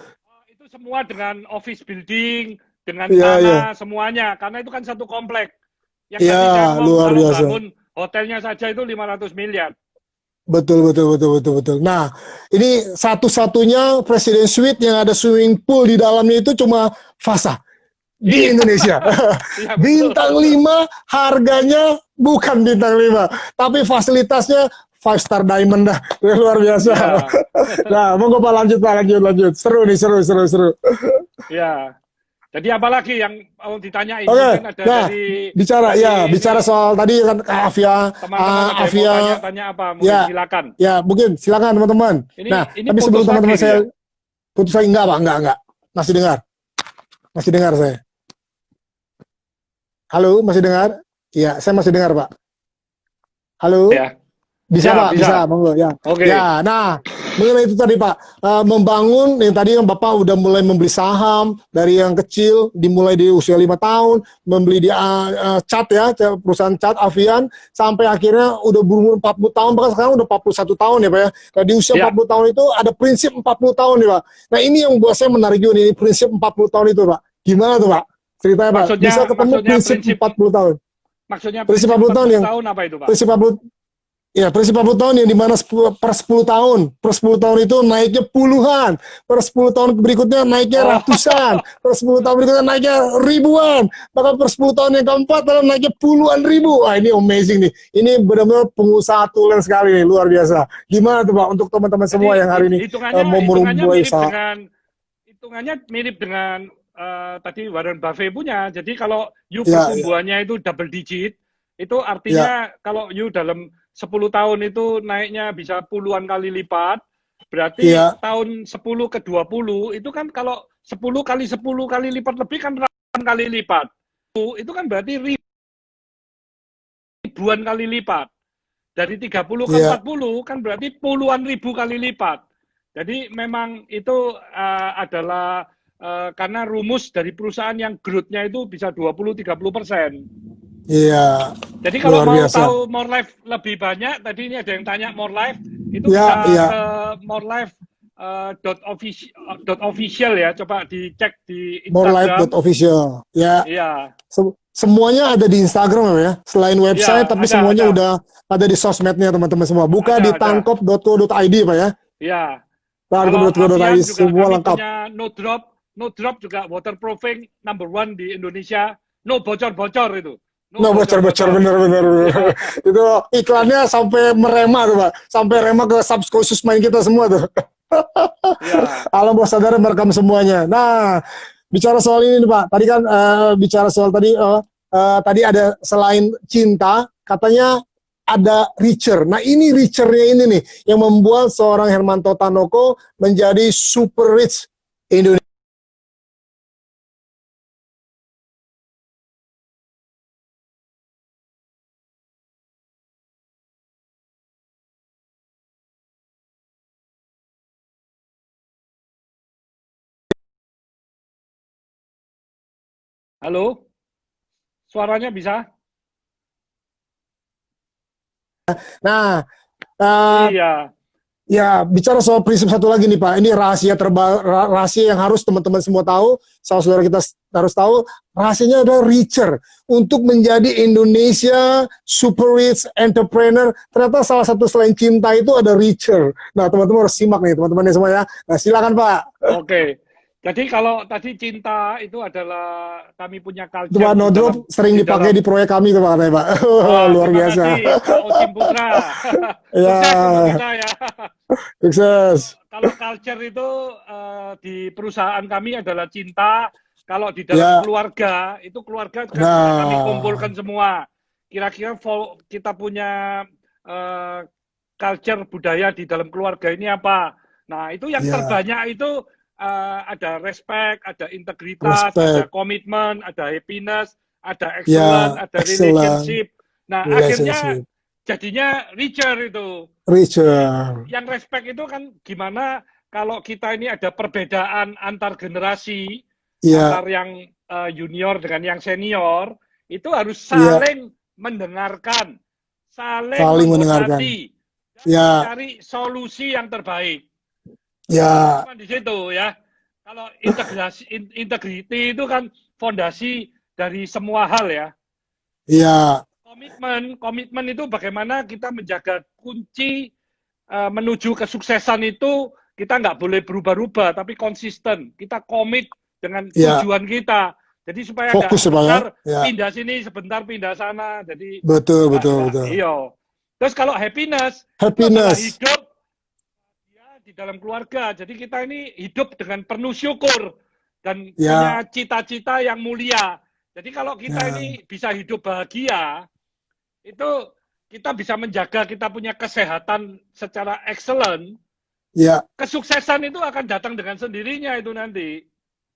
Speaker 2: Itu semua dengan office building, dengan
Speaker 1: Iya, iya.
Speaker 2: tanah, semuanya. Karena itu kan satu komplek. Yang
Speaker 1: Iya,
Speaker 2: tadi saya ngomong,
Speaker 1: luar
Speaker 2: kalau
Speaker 1: biasa.
Speaker 2: bangun hotelnya saja itu 500 miliar.
Speaker 1: Betul, betul, betul, betul, betul. Nah, ini satu-satunya Presiden Suite yang ada swimming pool di dalamnya itu cuma Fasa di
Speaker 2: Iya,
Speaker 1: Indonesia.
Speaker 2: iya betul.
Speaker 1: Bintang 5 harganya bukan bintang 5, tapi fasilitasnya 5 star diamond dah. Luar biasa.
Speaker 2: Ya,
Speaker 1: Nah, monggo Pak lanjut. Seru nih, seru.
Speaker 2: ya. Jadi apalagi yang mau ditanyain?
Speaker 1: Oke,
Speaker 2: Mungkin ada
Speaker 1: nah
Speaker 2: dari
Speaker 1: bicara soal tadi kan Avia,
Speaker 2: teman-teman ada yang mau
Speaker 1: Avia,
Speaker 2: tanya-tanya apa? Mungkin
Speaker 1: ya,
Speaker 2: silakan.
Speaker 1: ya mungkin silakan teman-teman. Nah,
Speaker 2: Ini
Speaker 1: tapi sebelum
Speaker 2: putus lagi
Speaker 1: teman-teman saya
Speaker 2: dia.
Speaker 1: putus lagi enggak Pak, enggak. Masih dengar saya. Halo, masih dengar? Iya, saya masih dengar Pak. Halo?
Speaker 2: Ya,
Speaker 1: Bisa
Speaker 2: ya,
Speaker 1: Pak,
Speaker 2: bisa.
Speaker 1: bisa, monggo ya.
Speaker 2: Oke.
Speaker 1: Ya, nah mengenai itu tadi Pak, membangun yang tadi yang Bapak udah mulai membeli saham dari yang kecil, dimulai di usia 5 tahun, membeli di Cat ya, perusahaan Cat Avian, sampai akhirnya udah berumur 40 tahun, bahkan sekarang udah 41 tahun ya Pak ya. Nah di usia
Speaker 2: Ya.
Speaker 1: 40 tahun itu ada prinsip 40 tahun nih Pak. Nah ini yang buat saya menarik juga nih, prinsip 40 tahun itu Pak. Gimana tuh Pak? Ceritanya Pak, bisa ketemu prinsip 40 tahun.
Speaker 2: Maksudnya
Speaker 1: Prinsip 40 tahun yang
Speaker 2: apa itu Pak?
Speaker 1: prinsip 40 ya, prinsip 40 tahun yang dimana per 10 tahun. Per 10 tahun itu naiknya puluhan. Per 10 tahun berikutnya naiknya ratusan. Per 10 tahun berikutnya naiknya ribuan. Bahkan per 10 tahun yang keempat adalah naiknya puluhan ribu. Wah ini amazing nih. Ini benar-benar pengusaha tulen sekali nih, luar biasa. Gimana tuh Pak untuk teman-teman semua yang hari ini mau memulai usaha?
Speaker 2: Hitungannya mirip dengan tadi Warren Buffett punya. Jadi kalau pertumbuhannya itu double digit, itu artinya kalau dalam 10 tahun itu naiknya bisa puluhan kali lipat, berarti tahun 10 ke 20 itu kan kalau 10 kali lipat lebih kan ratusan kali lipat. Itu kan berarti ribuan kali lipat. Dari 30 ke 40 kan berarti puluhan ribu kali lipat. Jadi memang itu adalah karena rumus dari perusahaan yang growth-nya itu bisa 20-30%.
Speaker 1: Iya.
Speaker 2: Jadi kalau mau tahu More Life lebih banyak, tadi ini ada yang tanya More Life, itu bisa ke morelife.official ya, coba dicek di Instagram.
Speaker 1: Morelife.official. Ya.
Speaker 2: Iya.
Speaker 1: Semuanya ada di Instagram ya, selain website, tapi semuanya udah ada di sosmednya teman-teman semua. Buka di tangkop.co.id Pak ya.
Speaker 2: Iya.
Speaker 1: Tangkop.co.id semua lengkap.
Speaker 2: Punya No Drop juga waterproofing number 1 di Indonesia. No bocor-bocor itu.
Speaker 1: No bocor-bocor bener. Itu iklannya sampai merema tuh Pak, sampai rema ke subconscious mind kita semua tuh. Alam bawah sadar merekam semuanya. Nah, bicara soal ini nih Pak, tadi kan bicara soal tadi tadi ada selain cinta, katanya ada richer. Nah ini richernya ini nih yang membuat seorang Hermanto Tanoko menjadi super rich Indonesia.
Speaker 2: Halo, suaranya bisa?
Speaker 1: Nah, uh,
Speaker 2: Iya.
Speaker 1: ya, bicara soal prinsip satu lagi nih Pak, ini rahasia yang harus teman-teman semua tahu, saudara kita harus tahu, rahasianya adalah richer. Untuk menjadi Indonesia super rich entrepreneur, ternyata salah satu selain cinta itu ada richer. Nah, teman-teman harus simak nih, teman-teman semua ya. Nah, silakan Pak.
Speaker 2: Oke. Jadi kalau tadi cinta itu adalah kami punya
Speaker 1: Itu
Speaker 2: culture
Speaker 1: Pak No Drop sering
Speaker 2: di
Speaker 1: dipakai
Speaker 2: dalam.
Speaker 1: di proyek kami tuh Pak, katanya, Pak.
Speaker 2: Wah,
Speaker 1: Luar
Speaker 2: terima
Speaker 1: biasa.
Speaker 2: kasih Pak Ocim Putra. Sukses untuk
Speaker 1: Ya,
Speaker 2: kita ya. Kalau
Speaker 1: sukses.
Speaker 2: kalau culture itu di perusahaan kami adalah cinta. Kalau di dalam
Speaker 1: Ya,
Speaker 2: keluarga itu keluarga kan bisa kami
Speaker 1: nah,
Speaker 2: kumpulkan semua. Kira-kira kita punya eh, culture budaya di dalam keluarga ini apa? Nah itu yang
Speaker 1: ya,
Speaker 2: terbanyak itu ada respect, ada integritas, ada
Speaker 1: respect.
Speaker 2: komitmen, ada happiness, ada excellence,
Speaker 1: Ya,
Speaker 2: ada
Speaker 1: excellent
Speaker 2: relationship. Nah akhirnya
Speaker 1: relationship.
Speaker 2: jadinya richer itu. Jadi
Speaker 1: Richer.
Speaker 2: yang respect itu kan gimana kalau kita ini ada perbedaan antar generasi,
Speaker 1: Ya,
Speaker 2: antar yang junior dengan yang senior, itu harus
Speaker 1: ya,
Speaker 2: saling mendengarkan, saling
Speaker 1: saling mendengarkan.
Speaker 2: menghormati, dan
Speaker 1: Ya,
Speaker 2: mencari solusi yang terbaik.
Speaker 1: ya,
Speaker 2: Cuma di situ ya. Kalau integriti itu kan fondasi dari semua hal ya.
Speaker 1: ya,
Speaker 2: Komitmen itu bagaimana kita menjaga kunci menuju kesuksesan itu kita nggak boleh berubah-ubah, tapi konsisten. Kita komit dengan
Speaker 1: ya.
Speaker 2: tujuan kita. Jadi supaya nggak
Speaker 1: Fokus ya Pak ya.
Speaker 2: sebentar
Speaker 1: Ya,
Speaker 2: pindah sini, sebentar pindah sana. Jadi
Speaker 1: betul, betul,
Speaker 2: nggak
Speaker 1: betul.
Speaker 2: iyo. Terus kalau happiness itu adalah
Speaker 1: Happiness.
Speaker 2: hidup ya, di dalam keluarga. Jadi kita ini hidup dengan penuh syukur dan
Speaker 1: Ya,
Speaker 2: punya cita-cita yang mulia. Jadi kalau kita
Speaker 1: ya,
Speaker 2: ini bisa hidup bahagia, itu kita bisa menjaga kita punya kesehatan secara excellent,
Speaker 1: ya,
Speaker 2: kesuksesan itu akan datang dengan sendirinya itu nanti.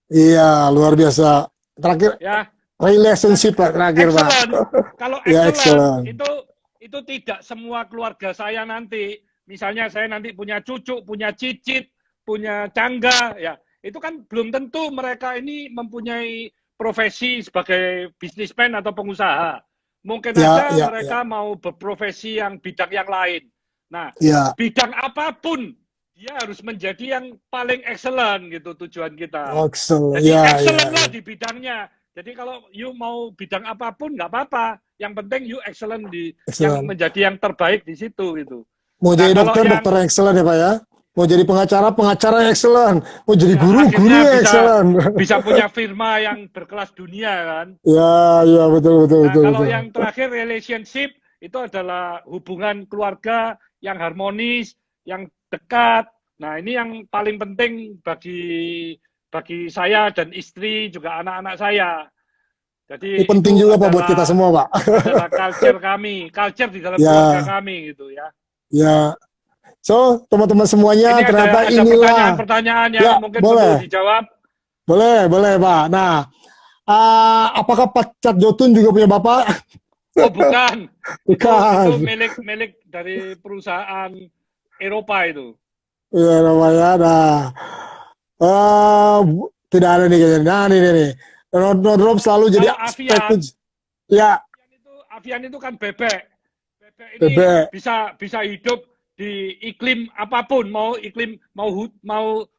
Speaker 1: iya, luar biasa. Terakhir,
Speaker 2: Ya, dan
Speaker 1: relationship Pak, terakhir Pak.
Speaker 2: excellent. Kalau
Speaker 1: Ya,
Speaker 2: excellent
Speaker 1: excellent.
Speaker 2: itu tidak semua keluarga saya nanti. Misalnya saya nanti punya cucu, punya cicit, punya cangga, ya itu kan belum tentu mereka ini mempunyai profesi sebagai bisnismen atau pengusaha. Mungkin
Speaker 1: Ya,
Speaker 2: aja
Speaker 1: ya, ya,
Speaker 2: mereka mau berprofesi yang bidang yang lain. Nah,
Speaker 1: ya,
Speaker 2: bidang apapun dia harus menjadi yang paling excellent gitu tujuan kita.
Speaker 1: excellent.
Speaker 2: Jadi
Speaker 1: Ya, ya,
Speaker 2: excellent lah
Speaker 1: ya,
Speaker 2: di bidangnya. Jadi kalau you mau bidang apapun nggak apa-apa. Yang penting you excellent di yang
Speaker 1: excellent.
Speaker 2: menjadi yang terbaik di situ gitu.
Speaker 1: Mau
Speaker 2: Nah
Speaker 1: jadi
Speaker 2: kalau
Speaker 1: dokter,
Speaker 2: yang
Speaker 1: dokter yang excellent ya Pak ya. Mau jadi pengacara, pengacara yang excellent. Mau jadi
Speaker 2: ya
Speaker 1: guru, guru
Speaker 2: akhirnya
Speaker 1: yang
Speaker 2: bisa
Speaker 1: excellent.
Speaker 2: bisa punya firma yang berkelas dunia kan.
Speaker 1: Ya, ya, betul, betul,
Speaker 2: Nah
Speaker 1: betul,
Speaker 2: kalau
Speaker 1: betul.
Speaker 2: yang terakhir relationship itu adalah hubungan keluarga yang harmonis, yang dekat. Nah ini yang paling penting bagi saya dan istri juga anak-anak saya.
Speaker 1: Ini
Speaker 2: Jadi
Speaker 1: penting
Speaker 2: itu
Speaker 1: juga Pak buat kita semua Pak.
Speaker 2: adalah culture kami, culture di dalam keluarga
Speaker 1: Ya,
Speaker 2: kami gitu ya.
Speaker 1: ya. So, teman-teman semuanya
Speaker 2: Ini
Speaker 1: ternyata
Speaker 2: ada
Speaker 1: inilah.
Speaker 2: pertanyaan-pertanyaan yang
Speaker 1: Ya,
Speaker 2: mungkin perlu
Speaker 1: boleh.
Speaker 2: dijawab.
Speaker 1: Boleh, boleh Pak. Nah, apakah Pak Cat Jotun juga punya Bapak?
Speaker 2: Oh bukan, itu
Speaker 1: Bukan.
Speaker 2: milik dari perusahaan Eropa itu.
Speaker 1: Ya, namanya. Nah, tidak ada nih kayaknya. Nah, nih. Drop selalu jadi
Speaker 2: Kalau Avian,
Speaker 1: ya,
Speaker 2: Avian itu kan bebek. Bebek ini
Speaker 1: bebek.
Speaker 2: bisa hidup di iklim apapun, mau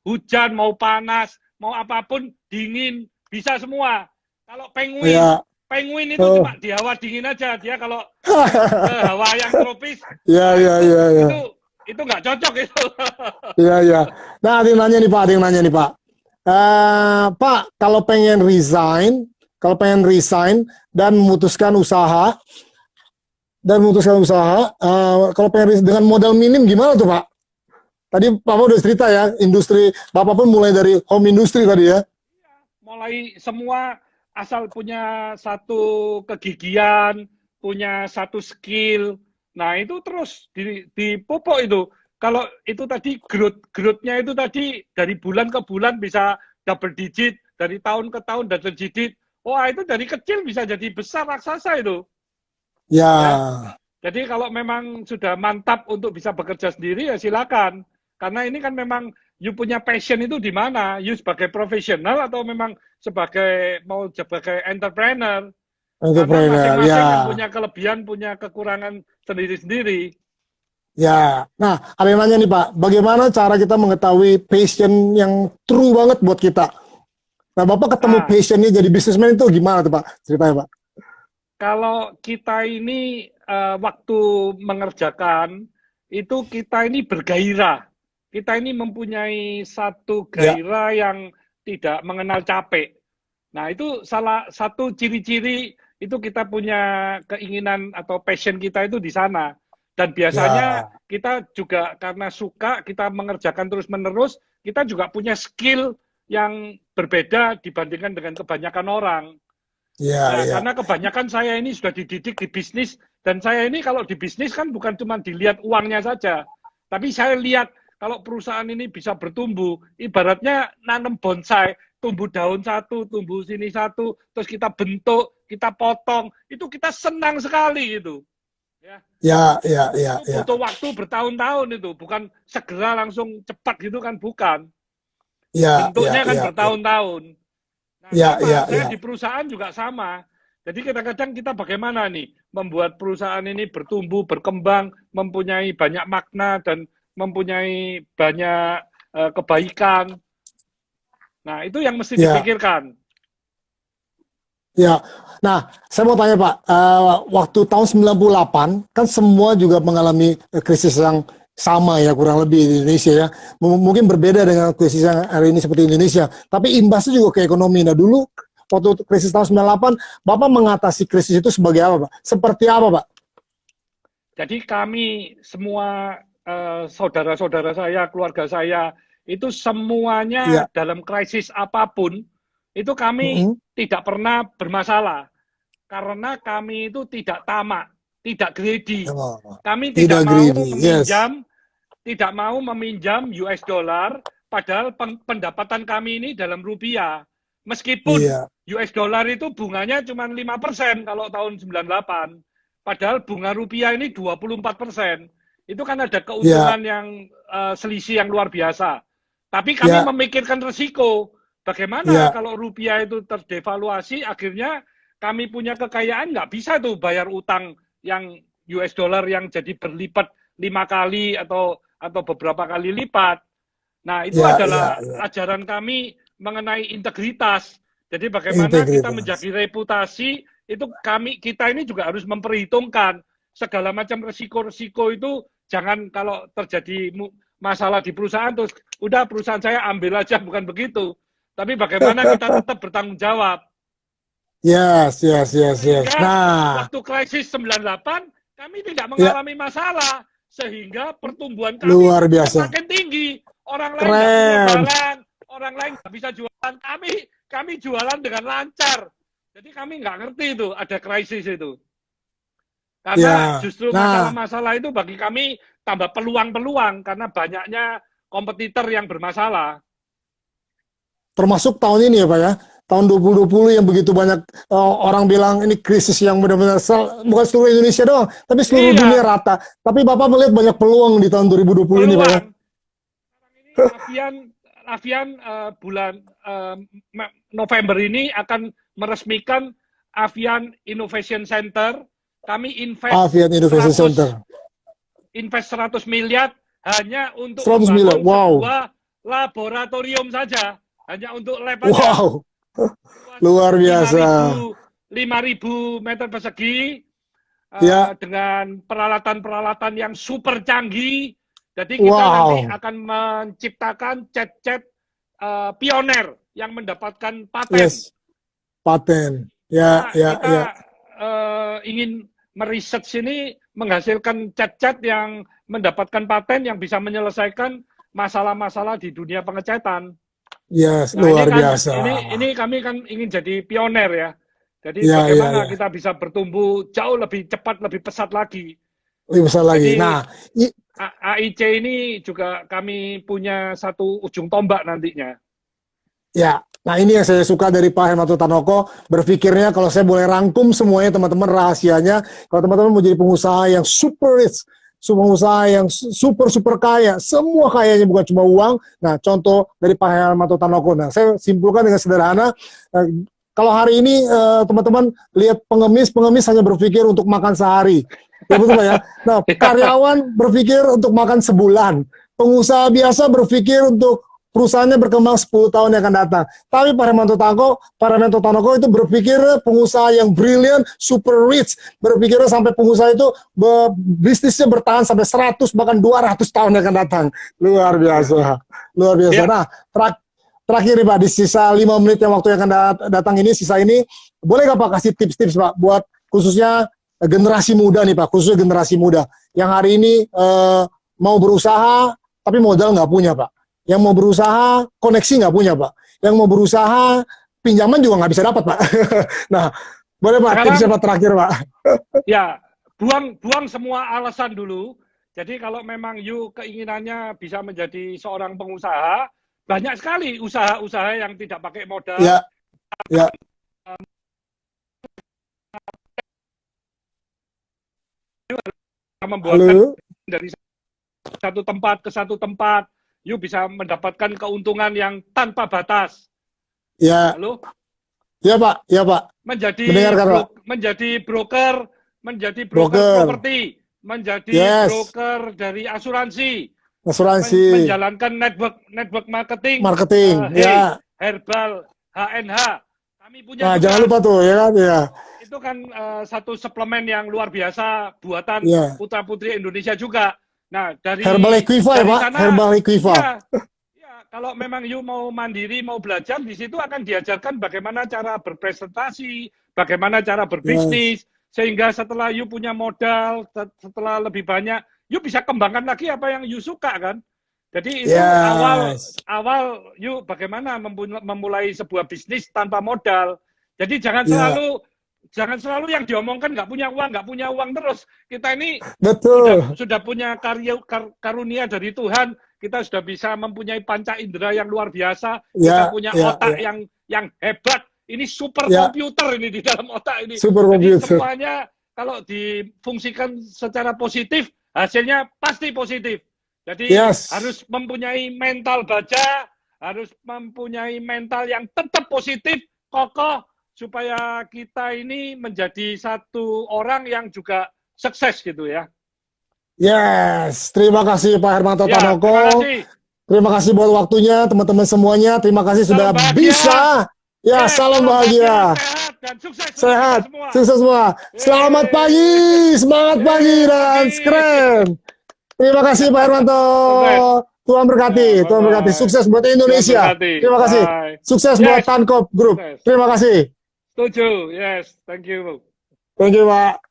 Speaker 2: hujan, mau panas, mau apapun, dingin, bisa semua. Kalau
Speaker 1: Ya.
Speaker 2: penguin itu
Speaker 1: Oh.
Speaker 2: cuma di hawa dingin aja. Dia kalau ke hawa yang tropis,
Speaker 1: Ya,
Speaker 2: nah
Speaker 1: ya, ya, ya.
Speaker 2: itu nggak cocok itu.
Speaker 1: Ya, ya. Nah, ada yang nanya nih Pak, Pak. Pak, kalau pengen resign dan memutuskan usaha, kalau pengen dengan modal minim gimana tuh Pak? Tadi Bapak udah cerita ya, industri Bapak pun mulai dari home industry tadi ya.
Speaker 2: Mulai semua asal punya satu kegigihan, punya satu skill, nah itu terus dipupuk itu. Kalau itu tadi growth-nya itu tadi dari bulan ke bulan bisa double digit, dari tahun ke tahun double digit. Wah, itu dari kecil bisa jadi besar raksasa itu. Ya.
Speaker 1: Ya,
Speaker 2: Jadi kalau memang sudah mantap untuk bisa bekerja sendiri ya silakan. Karena ini kan memang you punya passion itu di mana? You sebagai profesional atau memang mau sebagai entrepreneur? Karena
Speaker 1: entrepreneur.
Speaker 2: masing-masing kan
Speaker 1: Ya,
Speaker 2: punya kelebihan, punya kekurangan sendiri-sendiri.
Speaker 1: ya. Nah, ada yang nanya nih Pak, bagaimana cara kita mengetahui passion yang true banget buat kita? Nah, Bapak ketemu
Speaker 2: Ah,
Speaker 1: passionnya jadi businessman itu gimana tuh Pak? Ceritanya Pak.
Speaker 2: kalau kita ini waktu mengerjakan itu kita ini bergairah. Kita ini mempunyai satu
Speaker 1: Ya,
Speaker 2: gairah yang tidak mengenal capek. Nah, itu salah satu ciri-ciri itu kita punya keinginan atau passion kita itu di sana. Dan biasanya
Speaker 1: ya,
Speaker 2: kita juga karena suka, kita mengerjakan terus-menerus, kita juga punya skill yang berbeda dibandingkan dengan kebanyakan orang.
Speaker 1: ya,
Speaker 2: Ya,
Speaker 1: ya,
Speaker 2: karena kebanyakan saya ini sudah dididik di bisnis, dan saya ini kalau di bisnis kan bukan cuma dilihat uangnya saja, tapi saya lihat kalau perusahaan ini bisa bertumbuh, ibaratnya nanam bonsai, tumbuh daun satu, tumbuh sini satu, terus kita bentuk, kita potong, itu kita senang sekali itu. Ya,
Speaker 1: ya, ya, ya,
Speaker 2: itu
Speaker 1: ya,
Speaker 2: butuh waktu bertahun-tahun itu, bukan segera langsung cepat gitu kan, bukan.
Speaker 1: ya, ya,
Speaker 2: Bentuknya kan
Speaker 1: ya, ya,
Speaker 2: bertahun-tahun. Nah,
Speaker 1: ya,
Speaker 2: sama,
Speaker 1: ya,
Speaker 2: saya
Speaker 1: ya.
Speaker 2: di perusahaan juga sama. Jadi kadang-kadang kita bagaimana nih membuat perusahaan ini bertumbuh, berkembang, mempunyai banyak makna dan mempunyai banyak kebaikan. Nah, itu yang mesti
Speaker 1: Ya.
Speaker 2: dipikirkan.
Speaker 1: Ya, nah saya mau tanya Pak, waktu tahun 98 kan semua juga mengalami krisis yang sama ya kurang lebih di Indonesia ya. Mungkin berbeda dengan krisis yang hari ini seperti Indonesia, tapi imbasnya juga ke ekonomi. Nah dulu waktu krisis tahun 98, Bapak mengatasi krisis itu sebagai apa Pak? Seperti apa Pak?
Speaker 2: Jadi kami semua saudara-saudara saya, keluarga saya, itu semuanya
Speaker 1: Ya,
Speaker 2: dalam krisis apapun, itu kami
Speaker 1: mm-mm.
Speaker 2: tidak pernah bermasalah. Karena kami itu tidak tamak, tidak greedy.
Speaker 1: Oh,
Speaker 2: Kami tidak
Speaker 1: tidak
Speaker 2: mau
Speaker 1: greedy, yes,
Speaker 2: meminjam US dollar, padahal pendapatan kami ini dalam rupiah. Meskipun
Speaker 1: iya,
Speaker 2: US dollar itu bunganya cuma 5% kalau tahun 98, padahal bunga rupiah ini 24%. Itu kan ada
Speaker 1: ya,
Speaker 2: keuntungan yang selisih yang luar biasa. Tapi kami
Speaker 1: ya,
Speaker 2: memikirkan resiko. Bagaimana
Speaker 1: ya,
Speaker 2: kalau rupiah itu terdevaluasi, akhirnya kami punya kekayaan nggak bisa tuh bayar utang yang US dollar yang jadi berlipat 5 kali atau beberapa kali lipat. Nah, itu
Speaker 1: ya, ya,
Speaker 2: adalah
Speaker 1: ya.
Speaker 2: ajaran kami mengenai integritas. Jadi bagaimana kita
Speaker 1: Integritas.
Speaker 2: menjaga reputasi, itu kita ini juga harus memperhitungkan segala macam resiko-resiko itu. Jangan kalau terjadi masalah di perusahaan terus udah perusahaan saya ambil aja, bukan begitu. Tapi bagaimana kita tetap bertanggung jawab.
Speaker 1: Yes, yes, yes, yes.
Speaker 2: Sehingga
Speaker 1: Nah,
Speaker 2: waktu krisis 98 kami tidak
Speaker 1: ya,
Speaker 2: mengalami masalah, sehingga pertumbuhan kami
Speaker 1: luar biasa.
Speaker 2: semakin tinggi. Orang lain nggak punya
Speaker 1: Keren.
Speaker 2: barang, orang lain nggak bisa jualan, kami jualan dengan lancar. Jadi kami nggak ngerti itu ada krisis itu. Karena
Speaker 1: Ya.
Speaker 2: justru
Speaker 1: Nah,
Speaker 2: masalah-masalah itu bagi kami tambah peluang-peluang karena banyaknya kompetitor yang bermasalah.
Speaker 1: termasuk tahun ini ya Pak ya. Tahun 2020 yang begitu banyak orang bilang ini krisis yang benar-benar bukan seluruh Indonesia doang, tapi seluruh dunia
Speaker 2: Iya,
Speaker 1: rata. Tapi Bapak melihat banyak peluang di tahun 2020 ini Pak ya.
Speaker 2: peluang. Sekarang ini Avian bulan November ini akan meresmikan Avian Innovation Center. Kami
Speaker 1: Avian Innovation Center.
Speaker 2: 100 miliar hanya untuk
Speaker 1: 100 miliar.
Speaker 2: membangun
Speaker 1: Wow.
Speaker 2: sebuah laboratorium saja, hanya untuk lab aja.
Speaker 1: Wow.
Speaker 2: Luasnya
Speaker 1: Luar biasa.
Speaker 2: 5.000 meter persegi
Speaker 1: Ya.
Speaker 2: dengan peralatan-peralatan yang super canggih. Jadi kita nanti
Speaker 1: Wow.
Speaker 2: akan menciptakan cat-cat pioner yang mendapatkan paten.
Speaker 1: Yes. Paten. Ya, ya,
Speaker 2: Kita
Speaker 1: ya.
Speaker 2: ingin meriset sini menghasilkan cat-cat yang mendapatkan paten yang bisa menyelesaikan masalah-masalah di dunia pengecatan.
Speaker 1: Yes,
Speaker 2: Nah,
Speaker 1: luar biasa.
Speaker 2: ini kami kan ingin jadi pioner ya. Jadi
Speaker 1: Ya, ya,
Speaker 2: bagaimana
Speaker 1: ya.
Speaker 2: kita bisa bertumbuh jauh lebih cepat, lebih pesat lagi.
Speaker 1: Lebih besar lagi.
Speaker 2: Jadi
Speaker 1: Nah, i-
Speaker 2: AIC ini juga kami punya satu ujung tombak nantinya.
Speaker 1: Ya, nah ini yang saya suka dari Pak Hermanto Tanoko, berpikirnya kalau saya boleh rangkum semuanya teman-teman rahasianya, kalau teman-teman mau jadi pengusaha yang super rich, pengusaha yang super super kaya, semua kayanya bukan cuma uang. Nah, contoh dari Pak Hermanto Tanoko. Nah, saya simpulkan dengan sederhana, kalau hari ini teman-teman lihat pengemis hanya berpikir untuk makan sehari. Ya betul Pak ya. Nah, karyawan berpikir untuk makan sebulan. Pengusaha biasa berpikir untuk perusahaannya berkembang 10 tahun yang akan datang. Tapi Pak Hermanto Tanoko itu berpikir pengusaha yang brilliant, super rich. Berpikirnya sampai pengusaha itu bisnisnya bertahan sampai 100 bahkan 200 tahun yang akan datang. Luar biasa. Luar biasa.
Speaker 2: Ya.
Speaker 1: Nah, terakhir nih Pak, di sisa 5 menit yang waktu yang akan datang ini, sisa ini, boleh nggak Pak kasih tips-tips Pak buat khususnya generasi muda nih Pak, khususnya generasi muda yang hari ini mau berusaha tapi modal nggak punya Pak. Yang mau berusaha, koneksi nggak punya, Pak. Yang mau berusaha, pinjaman juga nggak bisa dapat, Pak. Nah, boleh, Pak, tipsnya Pak terakhir, Pak.
Speaker 2: Ya, buang semua alasan dulu. Jadi kalau memang you keinginannya bisa menjadi seorang pengusaha, banyak sekali usaha-usaha yang tidak pakai modal.
Speaker 1: Ya, ya.
Speaker 2: Membuatkan dari satu tempat ke satu tempat, you bisa mendapatkan keuntungan yang tanpa batas.
Speaker 1: Ya.
Speaker 2: Halo?
Speaker 1: Ya, Pak. Ya, Pak.
Speaker 2: Menjadi broker properti, menjadi broker dari asuransi, menjalankan network marketing,
Speaker 1: ya.
Speaker 2: herbal, HNH. Kami punya
Speaker 1: nah, jangan lupa tuh, ya kan? Ya.
Speaker 2: Itu kan satu suplemen yang luar biasa buatan putra putri Indonesia juga. Nah, dari
Speaker 1: Herbal Equiva ya, Pak?
Speaker 2: Sana,
Speaker 1: Herbal Equiva.
Speaker 2: Ya, kalau memang you mau mandiri, mau belajar, di situ akan diajarkan bagaimana cara berpresentasi, bagaimana cara berbisnis, sehingga setelah you punya modal, setelah lebih banyak, you bisa kembangkan lagi apa yang you suka kan. Jadi itu awal you bagaimana memulai sebuah bisnis tanpa modal. Jadi jangan selalu yang diomongkan nggak punya uang terus. Kita ini sudah punya karunia dari Tuhan. Kita sudah bisa mempunyai panca indera yang luar biasa. Kita punya otak yang hebat. Ini super komputer ini di dalam otak ini. Jadi semuanya kalau difungsikan secara positif, hasilnya pasti positif. Jadi harus mempunyai mental baja, harus mempunyai mental yang tetap positif, kokoh, supaya kita ini menjadi satu orang yang juga sukses gitu ya.
Speaker 1: Yes, terima kasih Pak Hermanto Tanoko. Terima kasih buat waktunya teman-teman semuanya. Terima kasih sudah bisa. Ya, salam bahagia.
Speaker 2: Sehat dan sukses.
Speaker 1: Sukses semua. Selamat pagi, semangat pagi dan keren. Terima kasih Pak Hermanto. Tuhan berkati, Tuhan berkati. Sukses buat Indonesia. Terima kasih. Sukses buat Tankop Group. Terima kasih.
Speaker 2: Setuju, yes, thank you.
Speaker 1: Thank you, Pak.